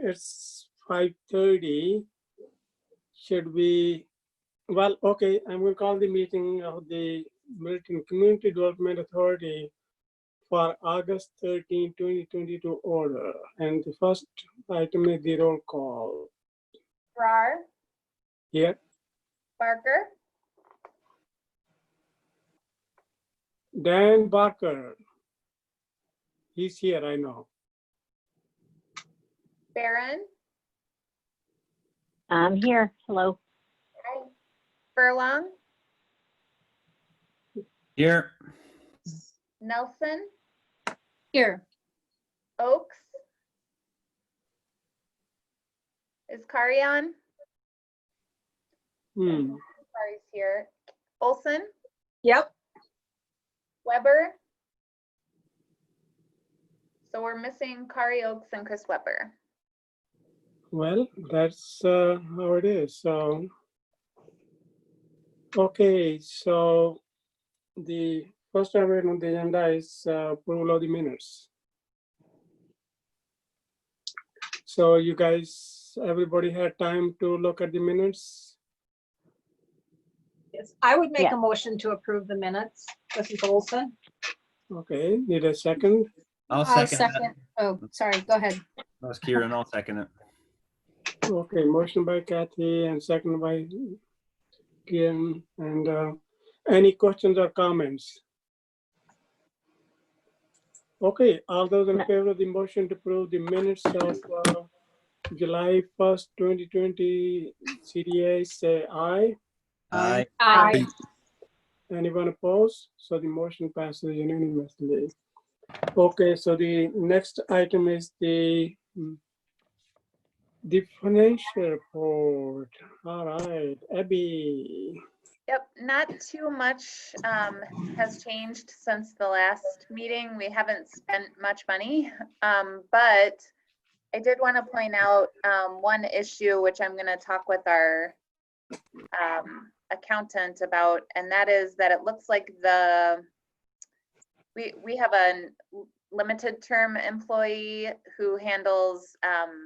it's 5:30. Should we, well, okay, I'm going to call the meeting of the Middleton Community Development Authority for August 13, 2020 to order. And the first item is the roll call. Farrar, Here, Barker, Dan Barker. He's here, I know. Barron, I'm here. Hello. Furlong, Here. Nelson, Here. Oaks. Is Kari on? Kari's here. Olson, Yep. Weber. So we're missing Kari, Oaks, and Chris Weber. Well, that's how it is. So, okay, so the first item on the agenda is approval of the minutes. So you guys, everybody had time to look at the minutes? Yes, I would make Yeah. a motion to approve the minutes. This is Olson. Okay, need a second? I'll I'll second that. Oh, sorry, go ahead. That's Kieran. I'll second it. Okay, motion by Kathy and second by Kian. And any questions or comments? Okay, all those in No. favor of the motion to approve the minutes of July 1st, 2020 CDA, say aye. Aye. Aye. Anyone opposed? So the motion passes unanimously. Okay, so the next item is the financial report. All right, Abby. Yep, not too much has changed since the last meeting. We haven't spent much money, but I did want to point out one issue, which I'm going to talk with our accountant about, and that is that it looks like we have a limited term employee who handles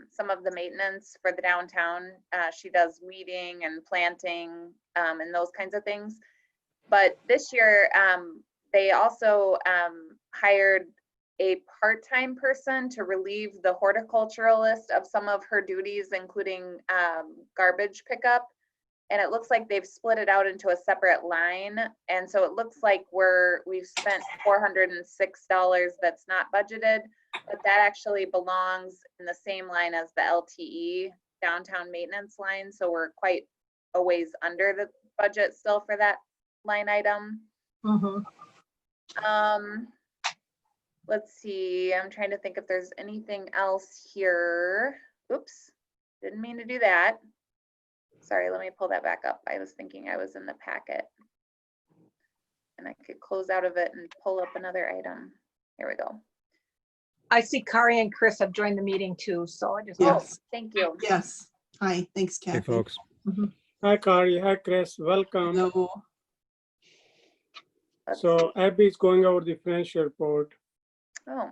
some of the maintenance for the downtown. She does weeding and planting and those kinds of things. But this year, they also hired a part-time person to relieve the horticulturalist of some of her duties, including garbage pickup. And it looks like they've split it out into a separate line. And so it looks like we've spent $406 that's not budgeted, but that actually belongs in the same line as the LTE downtown maintenance line. So we're quite a ways under the budget still for that line item. Let's see, I'm trying to think if there's anything else here. Oops, didn't mean to do that. Sorry, let me pull that back up. I was thinking I was in the packet and I could close out of it and pull up another item. Here we go. I see Kari and Chris have joined the meeting too, so I just. Yes. Oh, thank you. Yes. Hi, thanks, Kathy. Hey, folks. Hi, Kari. Hi, Chris. Welcome. Hello. Let's So see. Abby is going over the financial report. Oh,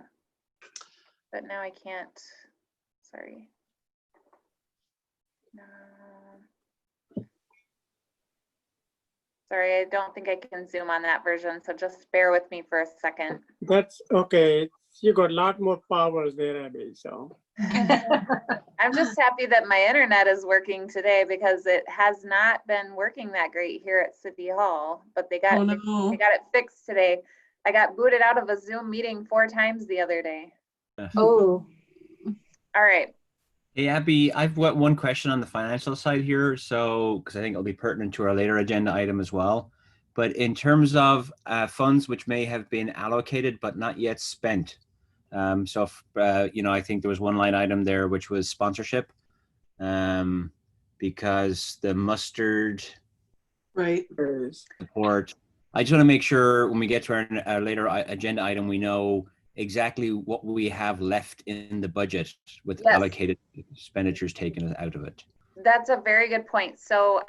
but now I can't, sorry. No. Sorry, I don't think I can zoom on that version, so just bear with me for a second. That's okay. You got a lot more powers there, Abby, so. I'm just happy that my internet is working today because it has not been working that great here at City Hall, but they got, Oh, they no. got it fixed today. I got booted out of a Zoom meeting 4 times the other day. Oh, All right. Hey, Abby, I've got one question on the financial side here. So, because I think it'll be pertinent to our later agenda item as well. But in terms of funds which may have been allocated but not yet spent. So, if, I think there was one line item there which was sponsorship, because the mustard Right. support. I just want to make sure when we get to our later agenda item, we know exactly what we have left in the budget with Yes. allocated expenditures taken out of it. That's a very good point. So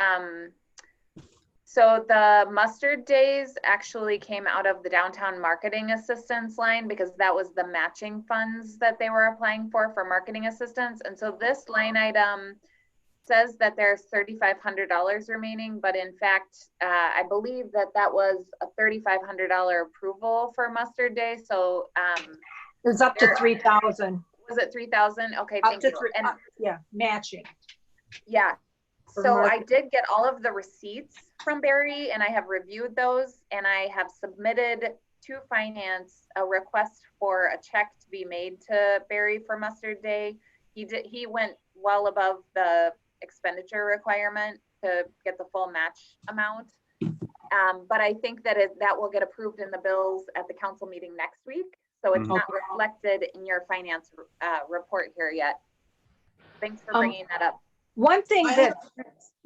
So the mustard days actually came out of the downtown marketing assistance line because that was the matching funds that they were applying for marketing assistance. And so this line item says that there's $3,500 remaining, but in fact, I believe that that was a $3,500 approval for mustard day. So It was up to 3,000. was it 3,000? Okay, Up thank to you. And yeah, matching. yeah, For so I market. did get all of the receipts from Barry and I have reviewed those and I have submitted to finance a request for a check to be made to Barry for mustard day. He went well above the expenditure requirement to get the full match amount. But I think that that will get approved in the bills at the council meeting next week. So it's not reflected in your finance report here yet. Thanks for bringing that up. One thing that,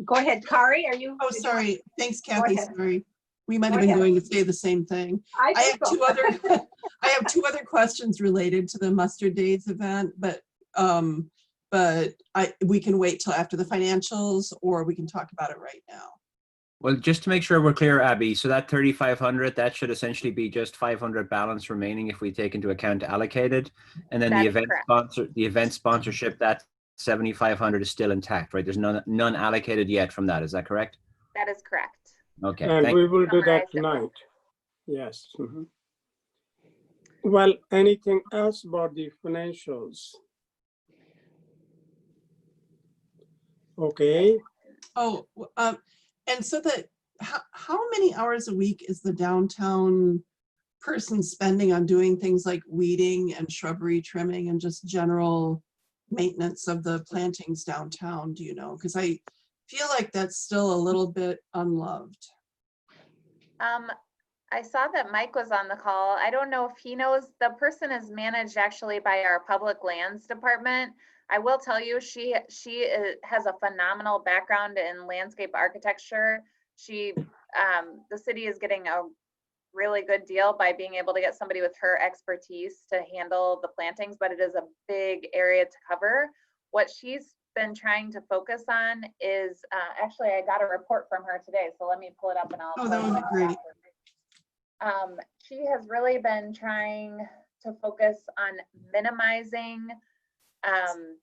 go ahead, Kari, are you? Oh, sorry. Thanks, Kathy. ahead. Sorry. We might Go have been ahead. going to say the same thing. I I think have so. I have two other questions related to the Mustard Days event, but we can wait till after the financials or we can talk about it right now. Well, just to make sure we're clear, Abby, so that 3,500, that should essentially be just 500 balance remaining if we take into account allocated, and then That the is correct. That is correct. Okay. And Thank we will do that Summarized it well. tonight. Yes. Mhm. Well, anything else about the financials? Okay, Oh, and so how many hours a week is the downtown person spending on doing things like weeding and shrubbery trimming and just general maintenance of the plantings downtown? Do you know? Because I feel like that's still a little bit unloved. I saw that Mike was on the call. I don't know if he knows. The person is managed actually by our public lands department. I will tell you, she has a phenomenal background in landscape architecture. The city is getting a really good deal by being able to get somebody with her expertise to handle the plantings, but it is a big area to cover. What she's been trying to focus on is, actually, I got a report from her today, so let me pull it up and I'll Oh, tell that you would be great. she has really been trying to focus on minimizing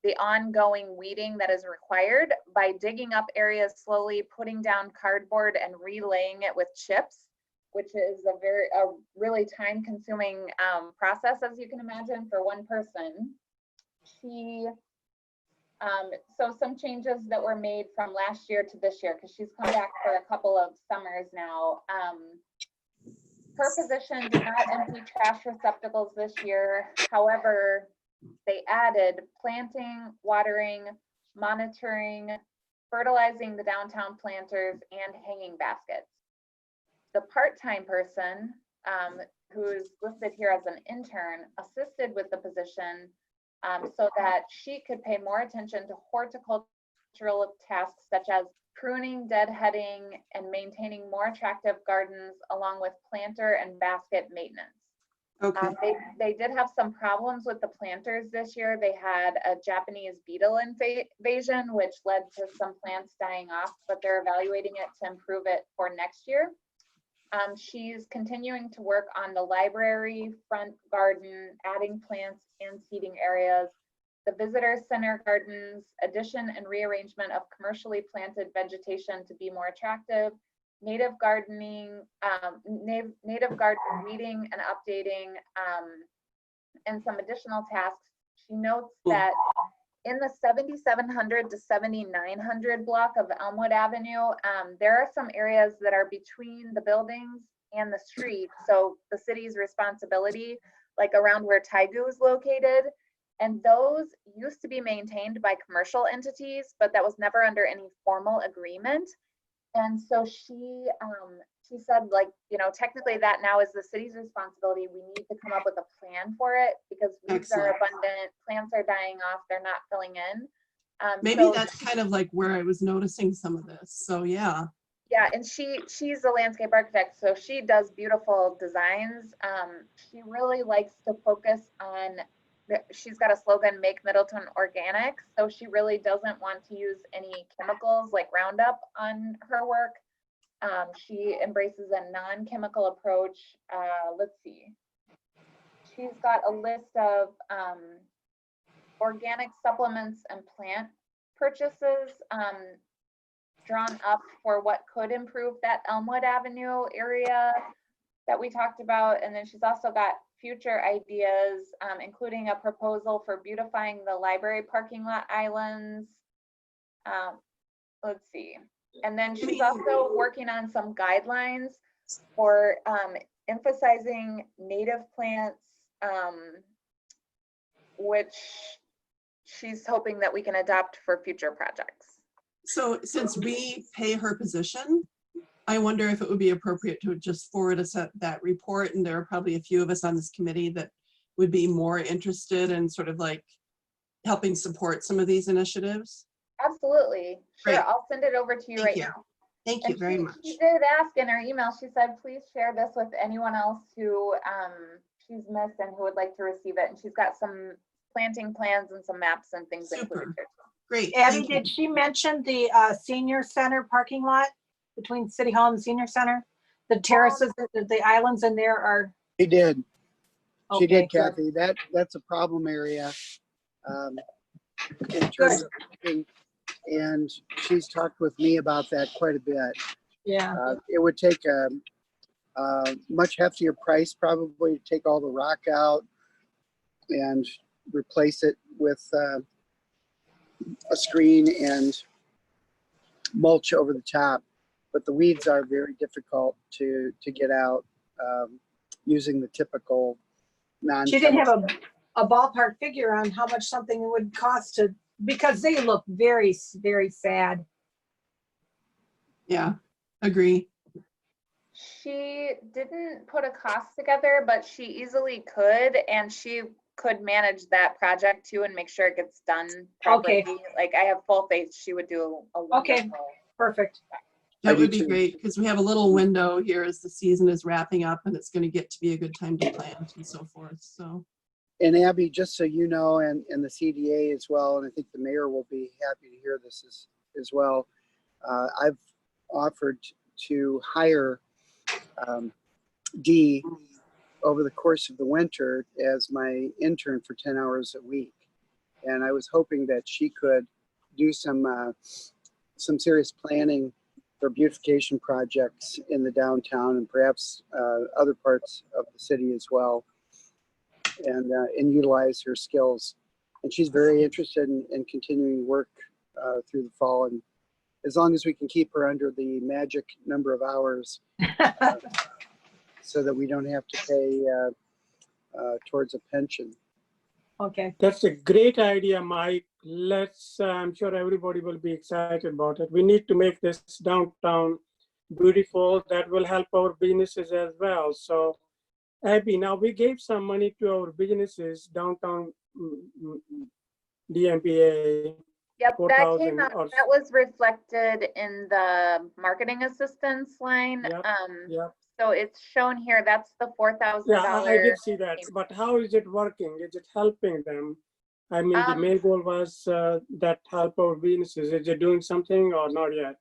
the ongoing weeding that is required by digging up areas slowly, putting down cardboard and relaying it with chips, which is a really time-consuming process, as you can imagine, for one person. So some changes that were made from last year to this year, because she's come back for a couple of summers now. Her position did not empty trash receptacles this year. However, they added planting, watering, monitoring, fertilizing the downtown planters, and hanging baskets. The part-time person, who is listed here as an intern, assisted with the position so that she could pay more attention to horticultural tasks such as pruning, deadheading, and maintaining more attractive gardens, along with planter and basket maintenance. Okay. They did have some problems with the planters this year. They had a Japanese beetle invasion, which led to some plants dying off, but they're evaluating it to improve it for next year. She's continuing to work on the library, front garden, adding plants and seating areas, the visitor center gardens, addition and rearrangement of commercially planted vegetation to be more attractive, native gardening, native garden weeding and updating, and some additional tasks. She notes that in the 7700 to 7900 block of Elmwood Avenue, there are some areas that are between the buildings and the street. So the city's responsibility, like around where Taigu is located, and those used to be maintained by commercial entities, but that was never under any formal agreement. And so she said, like, you know, technically that now is the city's responsibility. We need to come up with a plan for it because weeds are abundant, plants are dying off, they're not filling in. Maybe so that's kind of like where I was noticing some of this. So yeah. Yeah, and she's a landscape architect, so she does beautiful designs. She really likes to focus on, she's got a slogan, make Middleton organic. So she really doesn't want to use any chemicals like Roundup on her work. She embraces a non-chemical approach. Let's see. She's got a list of organic supplements and plant purchases drawn up for what could improve that Elmwood Avenue area that we talked about. And then she's also got future ideas, including a proposal for beautifying the library parking lot islands. Let's see. And then she's also working on some guidelines for emphasizing native plants, which she's hoping that we can adopt for future projects. So since we pay her position, I wonder if it would be appropriate to just forward us that report. And there are probably a few of us on this committee that would be more interested in sort of like helping support some of these initiatives. Absolutely. Sure. Great. I'll send it over to you Thank right you. now. Thank you And very much. She did ask in her email, she said, please share this with anyone else who she's missed and who would like to receive it. And she's got some planting plans and some maps and things Super. included here. Great. Abby, thank you. did she mention the senior center parking lot between City Hall and the senior center? The terraces, the islands in there are, She did. She okay, did, good. Kathy. That's a problem area. In terms of parking, and she's talked with me about that quite a bit. Yeah, It would take a much heftier price probably to take all the rock out and replace it with a screen and mulch over the top. But the weeds are very difficult to get out using the typical non. she didn't have a ballpark figure on how much something would cost to, because they look very, very sad. Yeah, agree. She didn't put a cost together, but she easily could, and she could manage that project too and make sure it gets done properly. Okay. Like I have full faith she would do a Okay. wonderful. Perfect. I That do would be too. great because we have a little window here as the season is wrapping up and it's going to get to be a good time to plant and so forth. So And Abby, just so you know, and the CDA as well, and I think the mayor will be happy to hear this as well. I've offered to hire Dee over the course of the winter as my intern for 10 hours a week. And I was hoping that she could do some serious planning for beautification projects in the downtown and perhaps other parts of the city as well, and utilize her skills. And she's very interested in continuing work through the fall. And as long as we can keep her under the magic number of hours so that we don't have to pay towards a pension. Okay. That's a great idea, Mike. I'm sure everybody will be excited about it. We need to make this downtown beautiful. That will help our businesses as well. So, Abby, now we gave some money to our businesses, downtown DMPA. Yep, that 4,000 came out, or- that was reflected in the marketing assistance line. Yep, Yep. So it's shown here, that's the $4,000. Yeah, I did see that. But how is it working? Is it helping them? I mean, the main goal was that help our businesses. Is it doing something or not yet?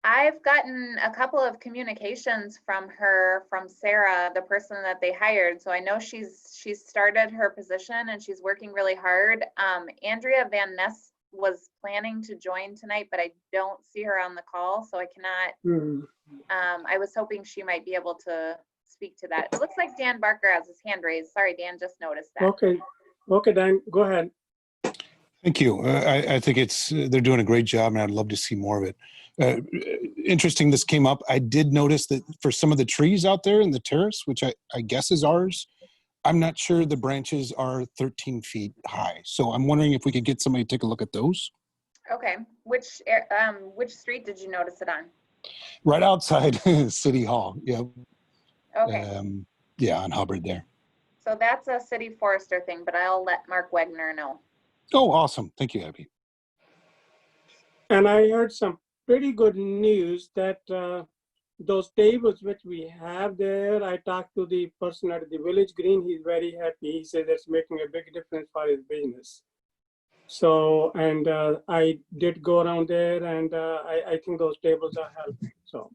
I've gotten a couple of communications from her, from Sarah, the person that they hired. So I know she's started her position and she's working really hard. Andrea Van Ness was planning to join tonight, but I don't see her on the call, so I cannot. I was hoping she might be able to speak to that. It looks like Dan Barker has his hand raised. Sorry, Dan, just noticed that. Okay, Dan, go ahead. Thank you. I think they're doing a great job, and I'd love to see more of it. Interesting, this came up. I did notice that for some of the trees out there in the terrace, which I guess is ours, I'm not sure the branches are 13 feet high. So I'm wondering if we could get somebody to take a look at those. Okay, which street did you notice it on? Right outside City Hall. Yeah. Okay, Yeah, on Hubbard there. so that's a city forester thing, but I'll let Mark Wegner know. Oh, awesome. Thank you, Abby. And I heard some pretty good news that those tables which we have there, I talked to the person at the Village Green. He's very happy. He says it's making a big difference for his business. So, and I did go around there, and I think those tables are helping. So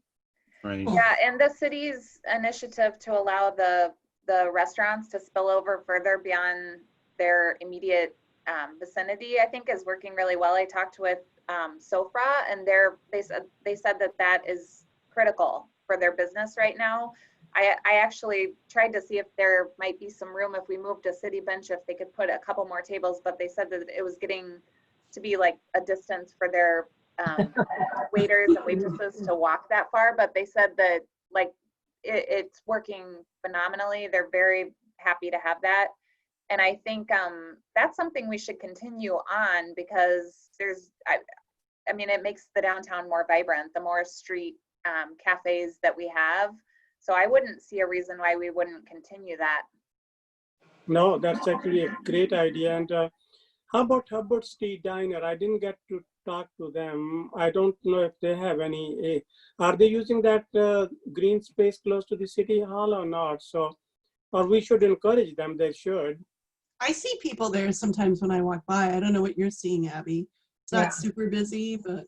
Right. Yeah, and the city's initiative to allow the restaurants to spill over further beyond their immediate vicinity, I think is working really well. I talked with Sofra, and they said that is critical for their business right now. I actually tried to see if there might be some room if we moved a city bench, if they could put a couple more tables, but they said that it was getting to be like a distance for their waiters and waitresses to walk that far. But they said that like it's working phenomenally. They're very happy to have that. And I think that's something we should continue on, because I mean, it makes the downtown more vibrant, the more street cafes that we have. So I wouldn't see a reason why we wouldn't continue that. No, that's actually a great idea. And how about Hubbard Street Diner? I didn't get to talk to them. I don't know if they have any. Are they using that green space close to the city hall or not? So, or we should encourage them. They should. I see people there sometimes when I walk by. I don't know what you're seeing, Abby. It's not Yeah. super busy, but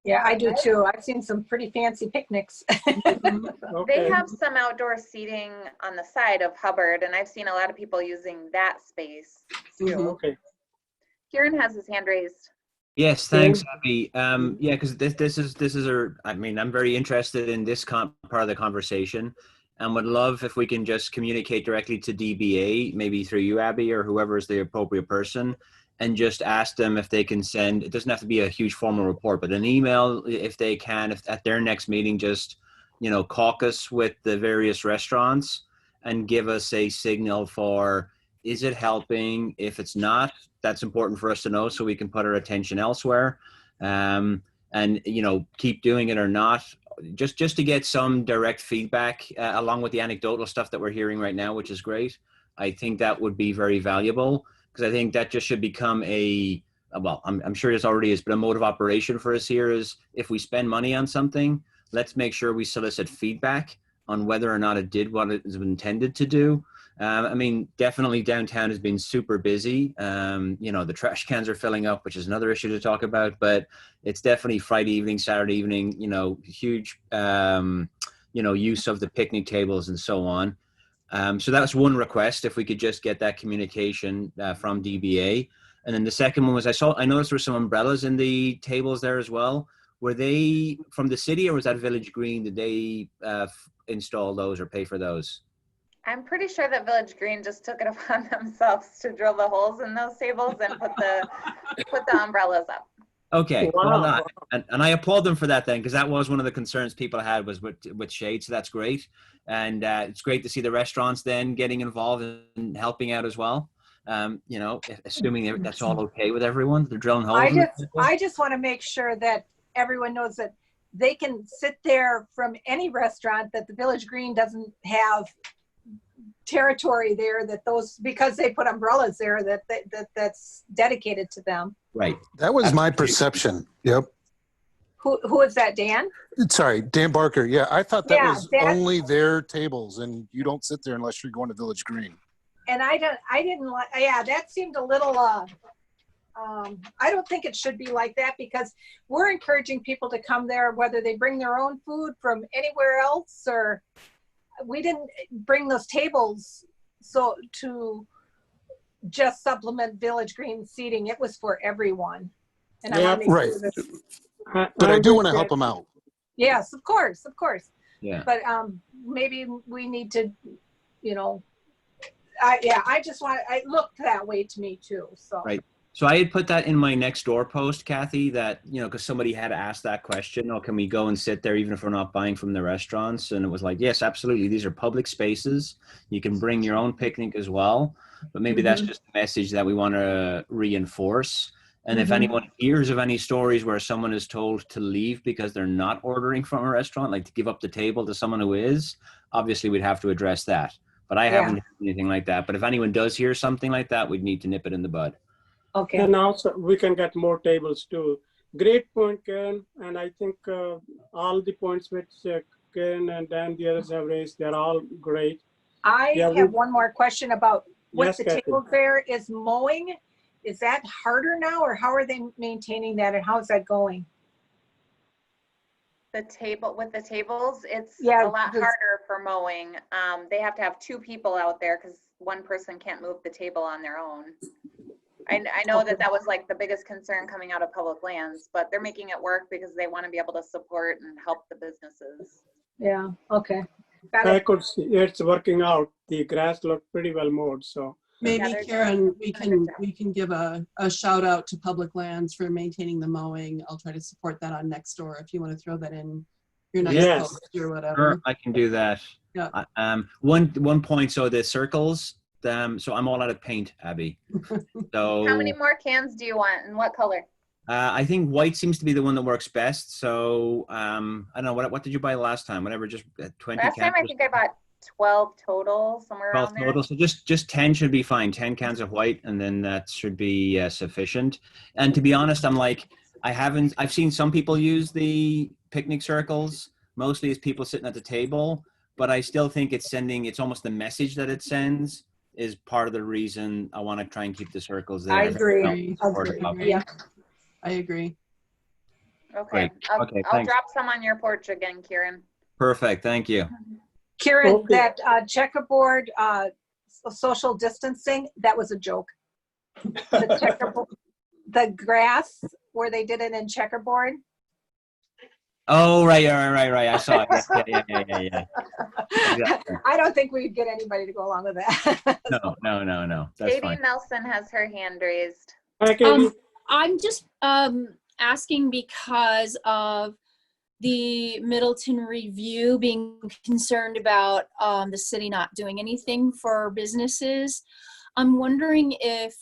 Yeah, I do too. I've seen some pretty fancy picnics. Okay. They have some outdoor seating on the side of Hubbard, and I've seen a lot of people using that space too. Mhm. Okay. Kieran has his hand raised. Yes, thanks, Abby. Yeah, because this is I mean, I'm very interested in this part of the conversation, and would love if we can just communicate directly to DBA, maybe through you, Abby, or whoever is the appropriate person, and just ask them if they can send. It doesn't have to be a huge formal report, but an email if they can. If at their next meeting, just caucus with the various restaurants and give us a signal for, is it helping? If it's not, that's important for us to know so we can put our attention elsewhere, and keep doing it or not, just to get some direct feedback along with the anecdotal stuff that we're hearing right now, which is great. I think that would be very valuable, because I think that just should become I'm sure it already is, but a mode of operation for us here is, if we spend money on something, let's make sure we solicit feedback on whether or not it did what it was intended to do. I mean, definitely downtown has been super busy. The trash cans are filling up, which is another issue to talk about, but it's definitely Friday evening, Saturday evening, huge, use of the picnic tables and so on. So that was one request, if we could just get that communication from DBA. And then the second one was, I noticed there were some umbrellas in the tables there as well. Were they from the city, or was that Village Green? Did they install those or pay for those? I'm pretty sure that Village Green just took it upon themselves to drill the holes in those tables and put the umbrellas up. Okay, Wow. well, and I applaud them for that then, because that was one of the concerns people had was with shade, so that's great. And it's great to see the restaurants then getting involved and helping out as well. Assuming that's all okay with everyone, they're drilling holes. I just want to make sure that everyone knows that they can sit there from any restaurant, that the Village Green doesn't have territory there, because they put umbrellas there, that's dedicated to them. Right. That was my perception. Yep. Who is that, Dan? Sorry, Dan Barker. Yeah, I thought that Yeah, was only their tables, and you don't sit there unless you're going to Village Green. And I didn't like, yeah, that seemed a little, I don't think it should be like that, because we're encouraging people to come there, whether they bring their own food from anywhere else, or we didn't bring those tables so to just supplement Village Green seating. It was for everyone. And I want to make sure that, But I do want to help them out. yes, of course. Yeah. But maybe we need to, I looked that way to me too. So. Right. So I had put that in my next door post, Kathy, that, because somebody had asked that question, can we go and sit there even if we're not buying from the restaurants? And it was like, yes, absolutely. These are public spaces. You can bring your own picnic as well. But maybe that's just a message that we want to reinforce. And if anyone hears of any stories where someone is told to leave because they're not ordering from a restaurant, like to give up the table to someone who is, obviously we'd have to address that. But I haven't heard anything like that. But if anyone does hear something like that, we'd need to nip it in the bud. Okay. And also we can get more tables too. Great point, Karen. And I think all the points which Karen and Dan, the others have raised, they're all great. I have one more question about with Yes, the Kathy. tables there. Is mowing, is that harder now, or how are they maintaining that, and how is that going? The table, with the tables, it's Yeah, a lot this- harder for mowing. They have to have 2 people out there because one person can't move the table on their own. I know that that was like the biggest concern coming out of public lands, but they're making it work because they want to be able to support and help the businesses. Yeah, okay. Got I it. could see it's working out. The grass looked pretty well mowed, so. Maybe they're Karen, doing we a good can, job. we can give a shout out to Public Lands for maintaining the mowing. I'll try to support that on Nextdoor if you want to throw that in your nice Yes. post or whatever. Sure, I can do that. Yeah. One point. So the circles. So I'm all out of paint, Abby. So How many more cans do you want and what color? I think white seems to be the one that works best. So I don't know what did you buy last time? Whatever, just 20 Last time I cans. think I bought 12 total, somewhere 12 around there. total. So just 10 should be fine. 10 cans of white, and then that should be sufficient. And to be honest, I'm like, I've seen some people use the picnic circles, mostly as people sitting at the table, but I still think it's almost the message that it sends is part of the reason I want to try and keep the circles there. I If agree. anything else, support it up. Yeah. I agree. Okay, Great. I'll Thanks. drop some on your porch again, Kieran. Perfect. Thank you. Karen, Okay. that checkerboard, social distancing, that was a joke. The checkerboard, the grass where they did it in checkerboard. Oh, right. I saw it. Yeah. Exactly. I don't think we'd get anybody to go along with that. No. That's Katie fine. Nelson has her hand raised. Hi, Katie. I'm just asking because of the Middleton Review being concerned about the city not doing anything for businesses. I'm wondering if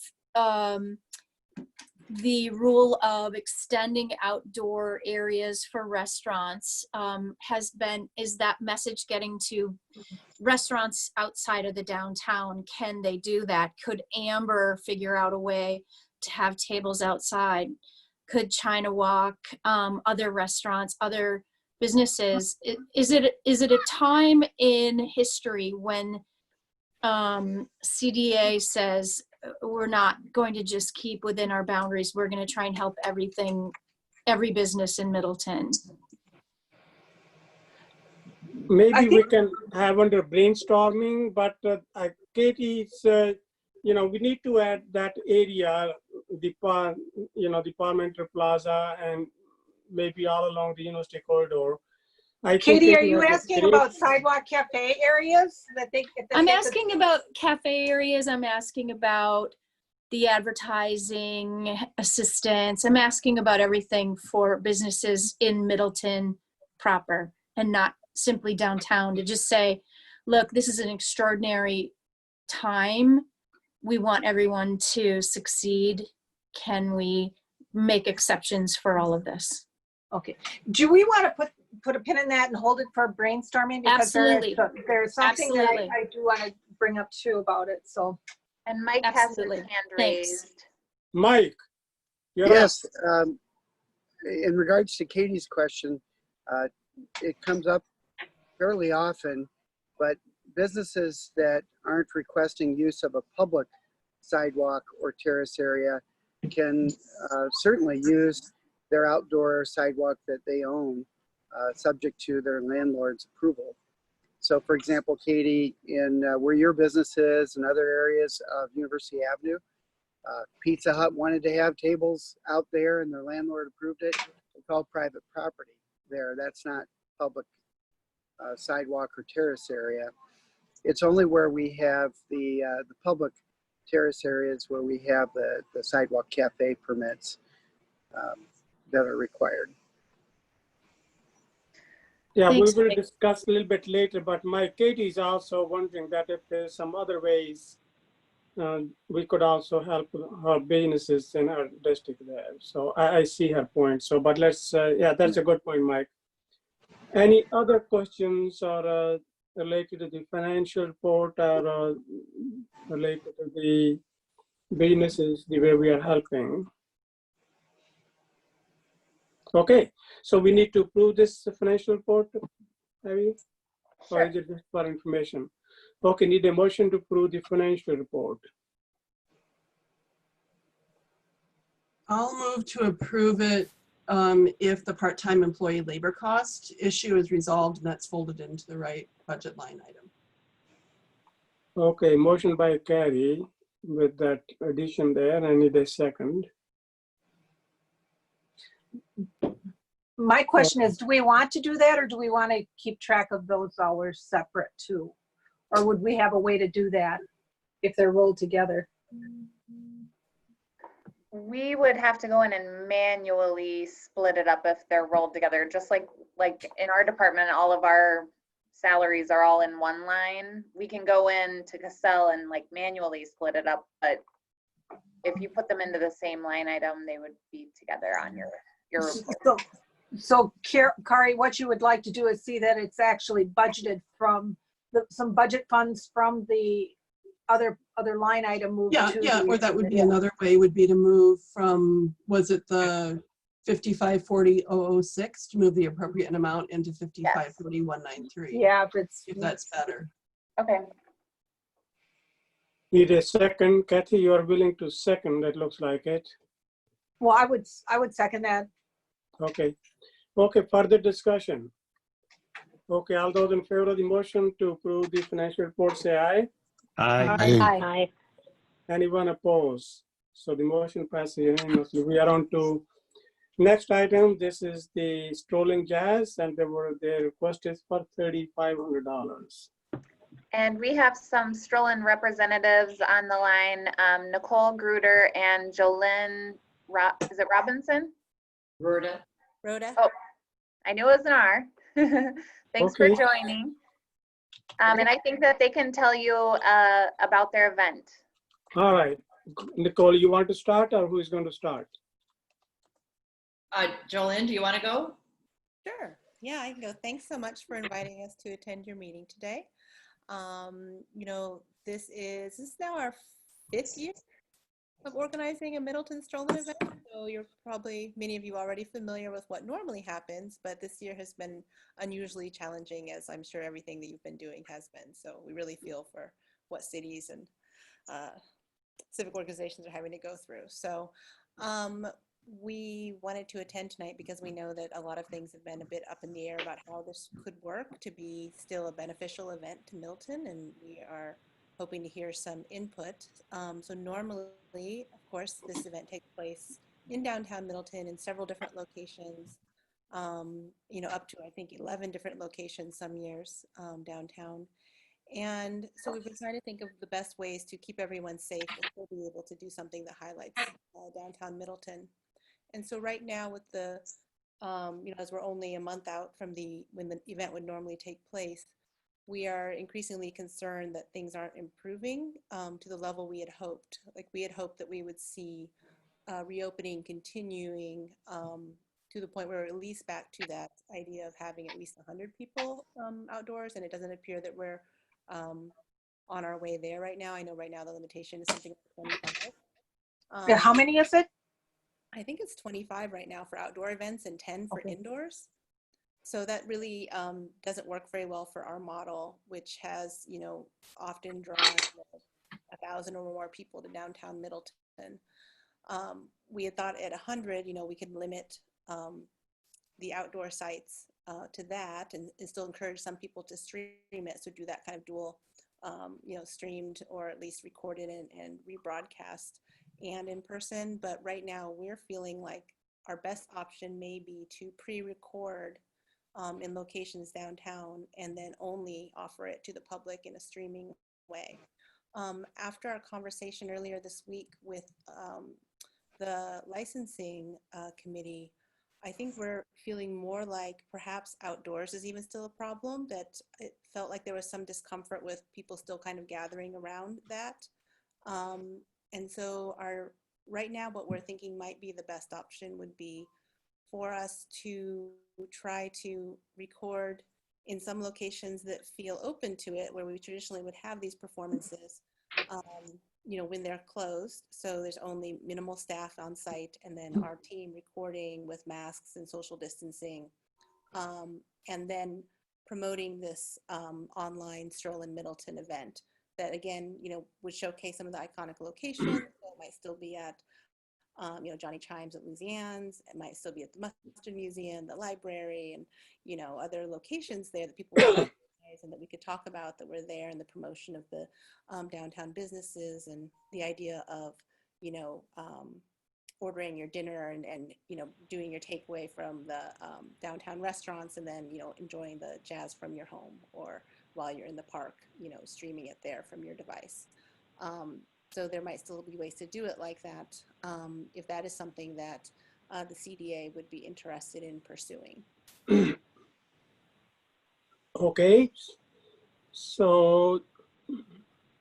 the rule of extending outdoor areas for restaurants is that message getting to restaurants outside of the downtown? Can they do that? Could Amber figure out a way to have tables outside? Could China Walk, other restaurants, other businesses? Is it a time in history when CDA says we're not going to just keep within our boundaries, we're going to try and help every business in Middleton? Maybe we think- can have under brainstorming, but Katie's, we need to add that area, the Parliamentary Plaza, and maybe all along the University corridor. I think Katie, are Katie you has a asking great- about sidewalk cafe areas that they? if I'm they- asking about cafe areas. I'm asking about the advertising assistance. I'm asking about everything for businesses in Middleton proper and not simply downtown, to just say, look, this is an extraordinary time. We want everyone to succeed. Can we make exceptions for all of this? Okay. Do we want to put a pin in that and hold it for brainstorming? Because Absolutely. there's something that Absolutely. I do want to bring up too about it. So And Mike has his Absolutely. hand Thanks. raised. Mike. You're Yes, in regards to Katie's question, it comes up fairly often, but businesses that aren't requesting use of a public sidewalk or terrace area can certainly use their outdoor sidewalk that they own, subject to their landlord's approval. So for example, Katie, in where your business is and other areas of University Avenue, Pizza Hut wanted to have tables out there and their landlord approved it. It's all private property there. That's not public sidewalk or terrace area. It's only where we have the public terrace areas where we have the sidewalk cafe permits that are required. Yeah, we Thanks, will Mike. discuss a little bit later, but Katie's also wondering that if there's some other ways we could also help her businesses in our district there. So I see her point. So, but let's, that's a good point, Mike. Any other questions or related to the financial report or related to the businesses, the way we are helping? Okay, so we need to approve this financial report, Abby? Or is it just for information? Okay, need a motion to approve the financial report. I'll move to approve it if the part-time employee labor cost issue is resolved and that's folded into the right budget line item. Okay, motion by Carrie with that addition there. I need a second. My question is, do we want to do that, or do we want to keep track of those hours separate too? Or would we have a way to do that if they're rolled together? We would have to go in and manually split it up if they're rolled together, just like in our department, all of our salaries are all in one line. We can go in to Cassell and like manually split it up, but if you put them into the same line item, they would be together on your report. So Kari, what you would like to do is see that it's actually budgeted from some budget funds from the other line item moved to. Yeah, or that would be another way, would be to move from, was it the 5540,006 to move the appropriate amount into 5540,193? Yeah, if that's better. Okay. Need a second. Kathy, you are willing to second, it looks like it. Well, I would second that. Okay. Okay, further discussion. Okay, all those in favor of the motion to approve the financial report, say aye. Aye. Aye. Anyone opposed? So the motion passes unanimously. We are on to next item. This is the Strolling Jazz, and their request is for $3,500. And we have some Strolling representatives on the line, Nicole Gruder and Jolynn, is it Robinson? Rhoda. Oh, I knew it was an R. Thanks for joining. And I think that they can tell you about their event. All right. Nicole, you want to start, or who is going to start? Jolynn, do you want to go? Sure. Yeah, I can go. Thanks so much for inviting us to attend your meeting today. You know, this is now our 5th year of organizing a Middleton Strolling event. So you're probably, many of you already familiar with what normally happens, but this year has been unusually challenging, as I'm sure everything that you've been doing has been. So we really feel for what cities and civic organizations are having to go through. So we wanted to attend tonight because we know that a lot of things have been a bit up in the air about how this could work to be still a beneficial event to Middleton, and we are hoping to hear some input. So normally, of course, this event takes place in downtown Middleton in several different locations, you know, up to, I think, 11 different locations some years downtown. And so we've been trying to think of the best ways to keep everyone safe and still be able to do something that highlights downtown Middleton. And so right now with the, you know, as we're only a month out from when the event would normally take place, we are increasingly concerned that things aren't improving to the level we had hoped. Like we had hoped that we would see reopening continuing to the point where we're at least back to that idea of having at least 100 people outdoors, and it doesn't appear that we're on our way there right now. I know right now the limitation is something like 25. How many is it? I think it's 25 right now for outdoor events and 10 for indoors. So that really doesn't work very well for our model, which has, you know, often drawn 1,000 or more people to downtown Middleton. We had thought at 100, you know, we could limit the outdoor sites to that and still encourage some people to stream it. So do that kind of dual, you know, streamed or at least recorded and rebroadcast and in person. But right now we're feeling like our best option may be to pre-record in locations downtown and then only offer it to the public in a streaming way. After our conversation earlier this week with the licensing committee, I think we're feeling more like perhaps outdoors is even still a problem, that it felt like there was some discomfort with people still kind of gathering around that. And so right now what we're thinking might be the best option would be for us to try to record in some locations that feel open to it, where we traditionally would have these performances, you know, when they're closed. So there's only minimal staff on site, and then our team recording with masks and social distancing, and then promoting this online Strolling Middleton event that, again, you know, would showcase some of the iconic locations. So it might still be at you know, Johnny Chimes at Louisiana's. It might still be at the Mustard Museum, the library, and, you know, other locations there that people would recognize and that we could talk about that were there, and the promotion of the downtown businesses, and the idea of, you know, ordering your dinner and you know, doing your takeaway from the downtown restaurants, and then, you know, enjoying the jazz from your home, or while you're in the park, you know, streaming it there from your device. So there might still be ways to do it like that, if that is something that the CDA would be interested in pursuing. Okay, so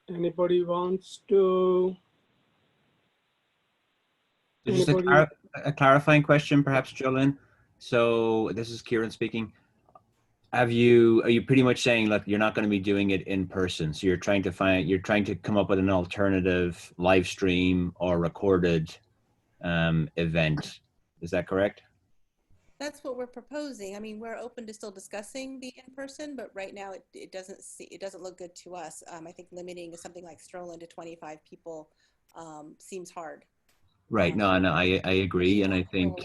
anybody wants to? So just Anybody? a clarifying question, perhaps, Jolene. So this is Kieran speaking. Are you pretty much saying, look, you're not going to be doing it in person? So you're trying to come up with an alternative live stream or recorded event. Is that correct? That's what we're proposing. I mean, we're open to still discussing the in-person, but right now it doesn't look good to us. I think limiting something like Strollin to 25 people seems hard. Right. No, I agree. And I think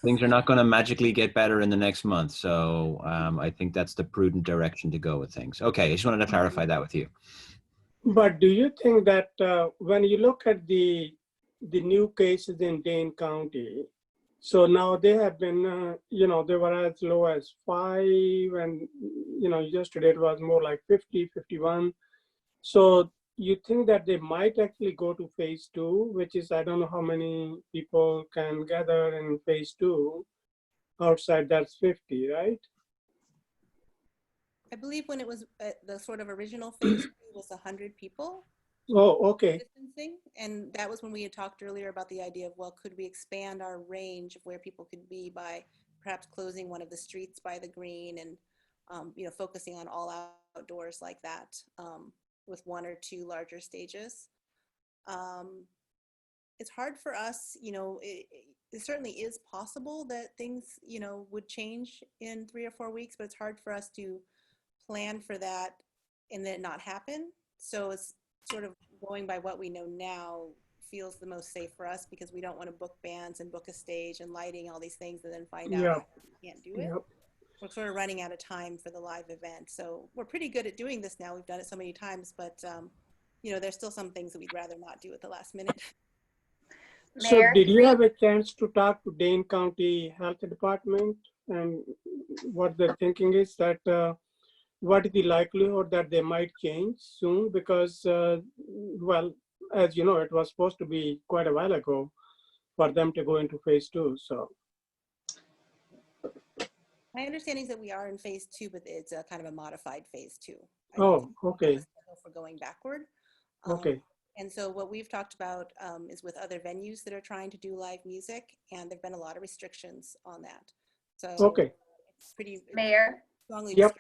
things are not going to magically get better in the next month. So I think that's the prudent direction to go with things. Okay. I just wanted to clarify that with you. But do you think that when you look at the new cases in Dane County, so now they have been, you know, they were as low as 5, and, you know, yesterday it was more like 50, 51. So you think that they might actually go to phase 2, which is, I don't know how many people can gather in phase 2. Outside, that's 50, right? I believe when it was the sort of original phase 2 was 100 people. Oh, okay. Distancing, and that was when we had talked earlier about the idea of, well, could we expand our range of where people could be by perhaps closing one of the streets by the green, and you know, focusing on all outdoors like that, with 1 or 2 larger stages. It's hard for us, you know, it certainly is possible that things, you know, would change in 3 or 4 weeks, but it's hard for us to plan for that and then not happen. So it's sort of going by what we know now feels the most safe for us, because we don't want to book bands and book a stage and lighting, all these things, and then find out we can't do it. Yep. We're sort of running out of time for the live event. So we're pretty good at doing this now. We've done it so many times, but you know, there's still some things that we'd rather not do at the last minute. So Mayor, did you have a chance to talk to Dane County Health Department, and what their thinking is, that what is the likelihood that they might change soon? Because, well, as you know, it was supposed to be quite a while ago for them to go into phase 2. So My understanding is that we are in phase 2, but it's a kind of a modified phase 2. oh, okay, For going backward. okay, And so what we've talked about is with other venues that are trying to do live music, and there've been a lot of restrictions on that. So okay. it's pretty Mayor, strongly. Yep.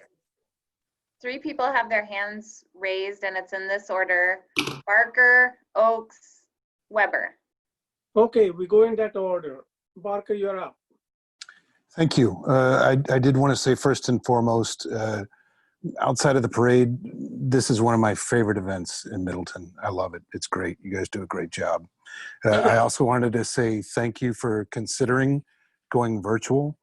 3 people have their hands raised, and it's in this order: Barker, Oakes, Weber. Okay, we go in that order. Barker, you're up. Thank you. I did want to say, first and foremost, outside of the parade, this is one of my favorite events in Middleton. I love it. It's great. You guys do a great job. I also wanted to say thank you for considering going virtual.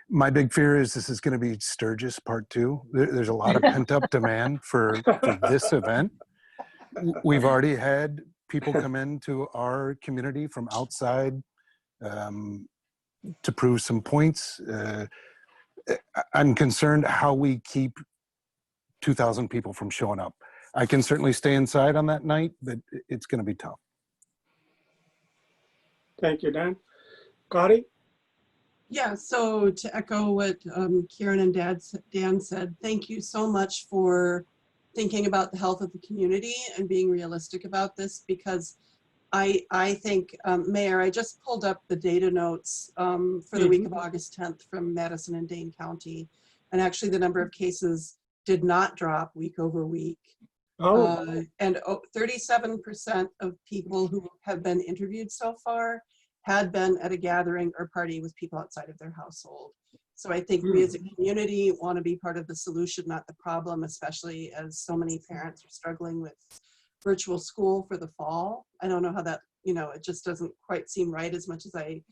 My big fear is this is going to be Sturgis Part 2. There's a lot of pent-up demand for this event. We've already had people come into our community from outside to prove some points. I'm concerned how we keep 2,000 people from showing up. I can certainly stay inside on that night, but it's going to be tough. Thank you, Dan. Kari? Yeah, so to echo what Kieran and Dan said, thank you so much for thinking about the health of the community and being realistic about this, because I think, Mayor, I just pulled up the data notes for the week of August 10th from Madison and Dane County, and actually the number of cases did not drop week over week. Oh. And 37% of people who have been interviewed so far had been at a gathering or party with people outside of their household. So I think we as a community want to be part of the solution, not the problem, especially as so many parents are struggling with virtual school for the fall. I don't know how that, you know, it just doesn't quite seem right as much as I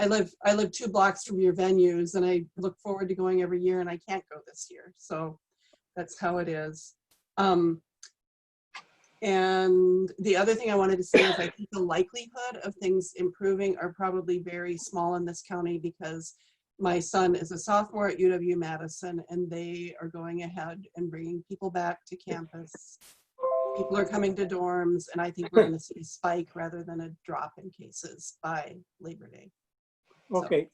live 2 blocks from your venues, and I look forward to going every year, and I can't go this year. So that's how it is. And the other thing I wanted to say is I think the likelihood of things improving are probably very small in this county, because my son is a sophomore at UW-Madison, and they are going ahead and bringing people back to campus. People are coming to dorms, and I think we're going to see a spike rather than a drop in cases by Labor Day. Okay,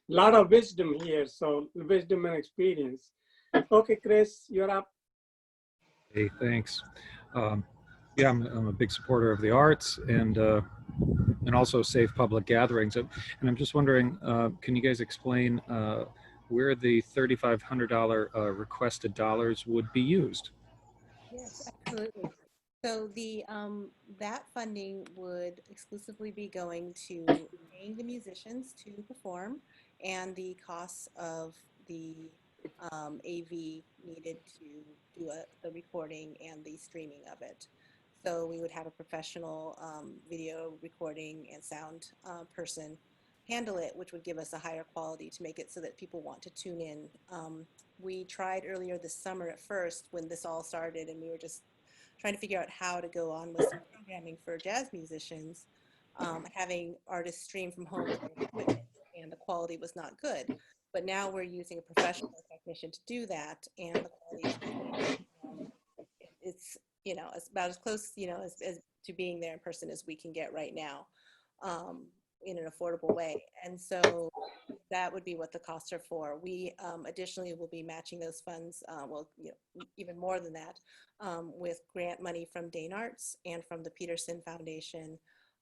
lot of wisdom here, so wisdom and experience. Okay, Chris, you're up. Hey, thanks. Yeah, I'm a big supporter of the arts and also safe public gatherings. And I'm just wondering, can you guys explain where the $3,500 requested dollars would be used? Yes, absolutely. So the that funding would exclusively be going to paying the musicians to perform and the costs of the AV needed to do the recording and the streaming of it. So we would have a professional video recording and sound person handle it, which would give us a higher quality to make it so that people want to tune in. We tried earlier this summer at first when this all started, and we were just trying to figure out how to go on with some programming for jazz musicians, having artists stream from home with their equipment, and the quality was not good. But now we're using a professional technician to do that, and the quality is good. It's, you know, it's about as close, you know, as to being there in person as we can get right now, in an affordable way. And so that would be what the costs are for. We additionally will be matching those funds, well, you know, even more than that, with grant money from Dane Arts and from the Peterson Foundation.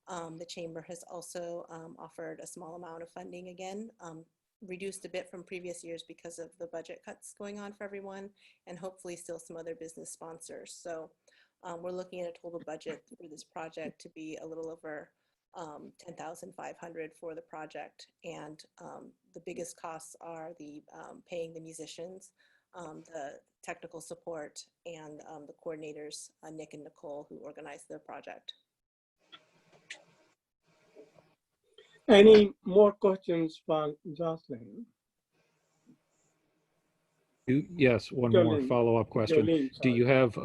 The Chamber has also offered a small amount of funding again, reduced a bit from previous years because of the budget cuts going on for everyone, and hopefully still some other business sponsors. So we're looking at a total budget for this project to be a little over $10,500 for the project, and the biggest costs are the paying the musicians, the technical support, and the coordinators, Nick and Nicole, who organized the project. Any more questions for Jocelyn? Yes, one more Jolene. follow-up question. Jolene, Do sorry. you have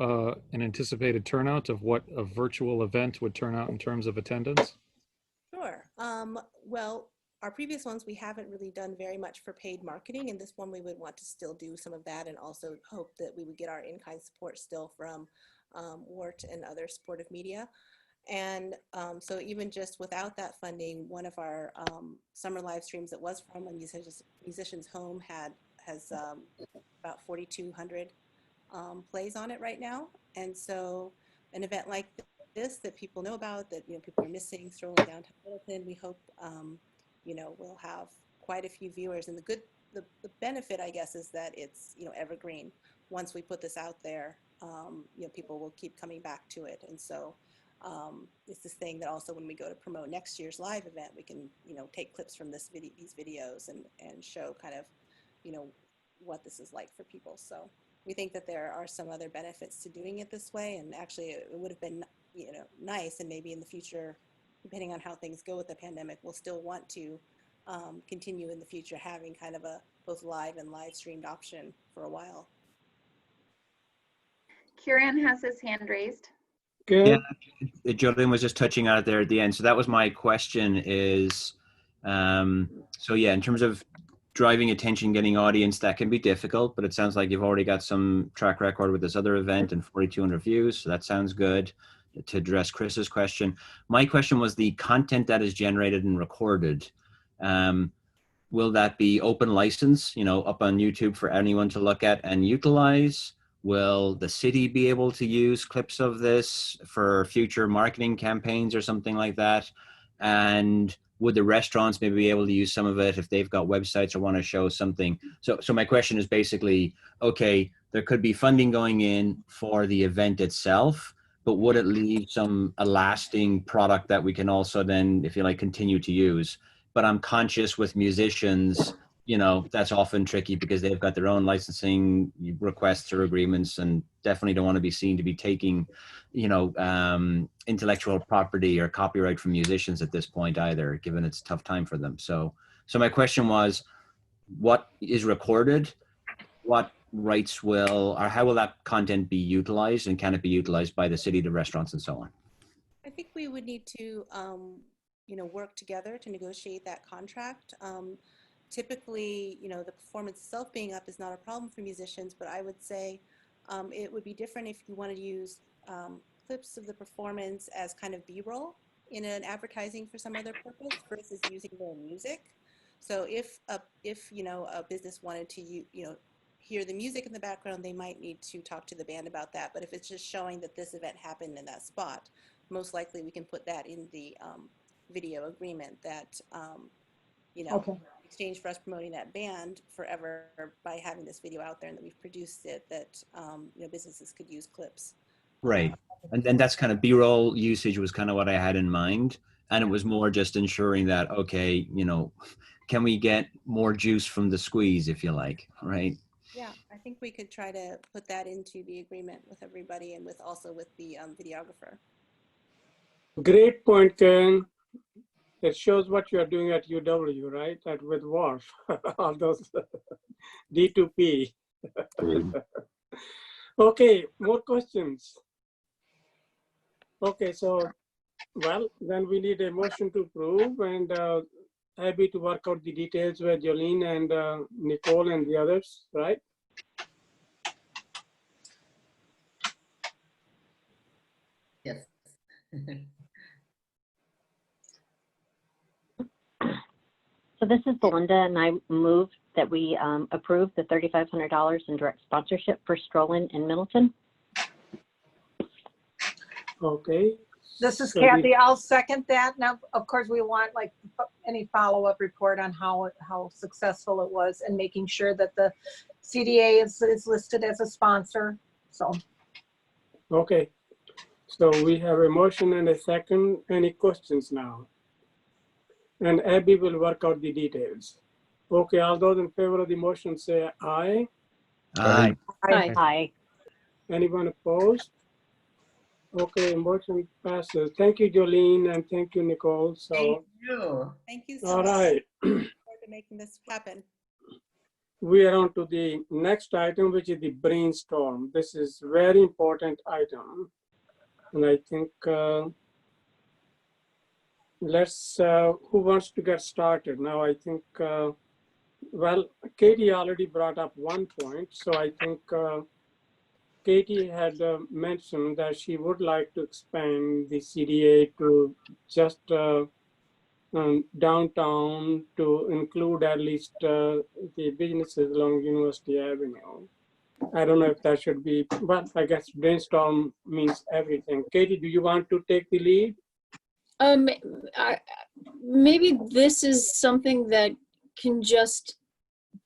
an anticipated turnout of what a virtual event would turn out in terms of attendance? Sure. Well, our previous ones, we haven't really done very much for paid marketing, and this one we would want to still do some of that, and also hope that we would get our in-kind support still from WART and other supportive media. And so even just without that funding, one of our summer live streams that was from a musician's home has about 4,200 plays on it right now. And so an event like this that people know about, that, you know, people are missing, strolling downtown Middleton, we hope, you know, we'll have quite a few viewers. And the benefit, I guess, is that it's, you know, evergreen. Once we put this out there, you know, people will keep coming back to it. And so it's this thing that also when we go to promote next year's live event, we can, you know, take clips from these videos and show kind of, you know, what this is like for people. So we think that there are some other benefits to doing it this way. And actually it would have been, you know, nice, and maybe in the future, depending on how things go with the pandemic, we'll still want to continue in the future having kind of a both live and live streamed option for a while. Kieran has his hand raised. Okay. Yeah, Jordan was just touching on it there at the end. So that was my question is, so yeah, in terms of driving attention, getting audience, that can be difficult, but it sounds like you've already got some track record with this other event and 4,200 views. So that sounds good. To address Chris's question, my question was the content that is generated and recorded. Will that be open license, you know, up on YouTube for anyone to look at and utilize? Will the city be able to use clips of this for future marketing campaigns or something like that? And would the restaurants maybe be able to use some of it if they've got websites or want to show something? So my question is basically, okay, there could be funding going in for the event itself, but would it leave a lasting product that we can also then, if you like, continue to use? But I'm conscious with musicians, you know, that's often tricky because they've got their own licensing requests or agreements, and definitely don't want to be seen to be taking, you know, intellectual property or copyright from musicians at this point either, given it's a tough time for them. So my question was, what is recorded? What rights will, or how will that content be utilized, and can it be utilized by the city, the restaurants, and so on? I think we would need to, work together to negotiate that contract. Typically, the performance itself being up is not a problem for musicians, but I would say it would be different if you wanted to use clips of the performance as kind of B-roll in an advertising for some other purpose versus using their music. So if a business wanted to hear the music in the background, they might need to talk to the band about that. But if it's just showing that this event happened in that spot, most likely we can put that in the video agreement that Okay. exchange for us promoting that band forever by having this video out there and that we've produced it, that businesses could use clips. Right. And then that's kind of B-roll usage was kind of what I had in mind. And it was more just ensuring that, okay, can we get more juice from the squeeze, if you like, right? Yeah, I think we could try to put that into the agreement with everybody and also with the videographer. Great point, Ken. It shows what you are doing at UW, right? With WARF, all those D2P. Okay, more questions. Okay, so, well, then we need a motion to approve, and Abby to work out the details with Jolene and Nicole and the others, right? Yes. So this is Belinda, and I move that we approve the $3,500 in direct sponsorship for Strollin in Middleton. Okay. This is So Kathy. I'll second that. Now, of course, we want like any follow-up report on how successful it was, and making sure that the CDA is listed as a sponsor. So. Okay. So we have a motion and a second. Any questions now? And Abby will work out the details. Okay, all those in favor of the motion say aye. Aye. Aye. Aye. Anyone opposed? Okay, motion passes. Thank you, Jolene, and thank you, Nicole. So, Thank you. Thank you so all much right. for making this happen. We are on to the next item, which is the brainstorm. This is very important item. And I think, who wants to get started? Now, I think, well, Katie already brought up one point. So I think Katie had mentioned that she would like to expand the CDA to just downtown, to include at least the businesses along University Avenue. I don't know if that should be, but I guess brainstorm means everything. Katie, do you want to take the lead? Maybe this is something that can just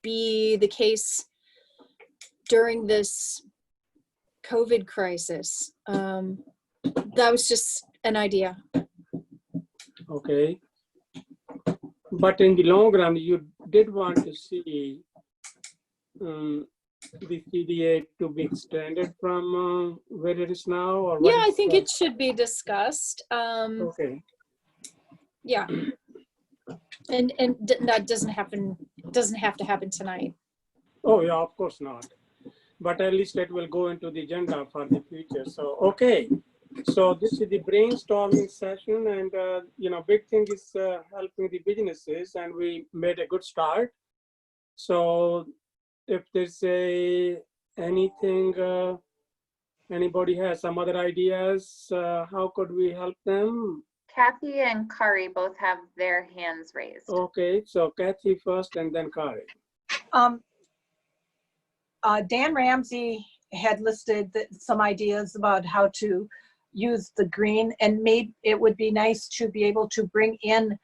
be the case during this COVID crisis. That was just an idea. Okay. But in the long run, you did want to see the CDA to be extended from where it is now? Or what Yeah, I is think the- it should be discussed. Okay. Yeah. And that doesn't have to happen tonight. Oh, yeah, of course not. But at least it will go into the agenda for the future. So, okay. So this is the brainstorming session, and, big thing is helping the businesses, and we made a good start. So if there's anything, anybody has some other ideas, how could we help them? Kathy and Kari both have their hands raised. Okay, so Kathy first and then Kari. Dan Ramsey had listed some ideas about how to use the green, and maybe it would be nice to be able to bring in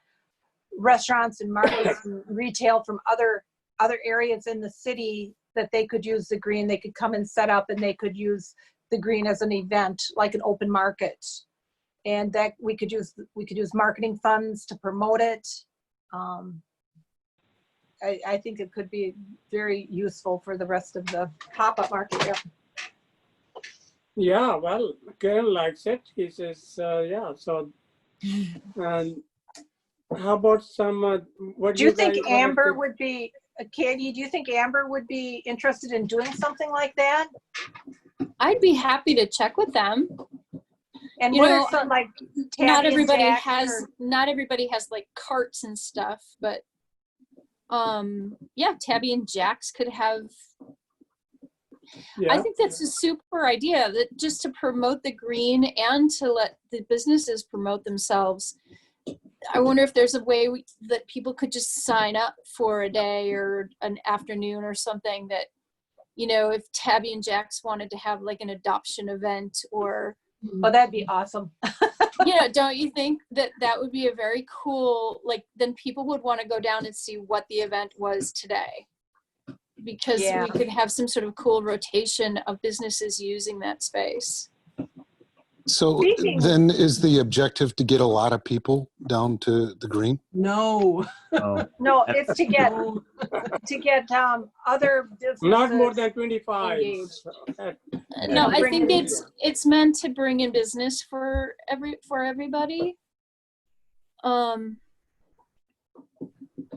restaurants and markets and retail from other areas in the city, that they could use the green. They could come and set up, and they could use the green as an event, like an open market, and that we could use marketing funds to promote it. I think it could be very useful for the rest of the pop-up market. Yeah. Yeah, well, Karen likes it. He says, yeah. So, and how about some? What Do you guys think want Amber to- would be, Katie, do you think Amber would be interested in doing something like that? I'd be happy to check with them. And You what know, are some like Not Tabby and everybody Jack has, or- not everybody has like carts and stuff, but yeah, Tabby and Jax could have. Yeah. I think that's a super idea, that just to promote the green and to let the businesses promote themselves. I wonder if there's a way that people could just sign up for a day or an afternoon or something that, you know, if Tabby and Jax wanted to have like an adoption event or, Oh, that'd be awesome. you know, don't you think that that would be a very cool, like, then people would want to go down and see what the event was today. Because Yeah. we could have some sort of cool rotation of businesses using that space. So Speaking- then is the objective to get a lot of people down to the green? No. Oh, No, it's to get other businesses. Not more than 25. engaged. No, I bring think in- it's meant to bring in business for everybody.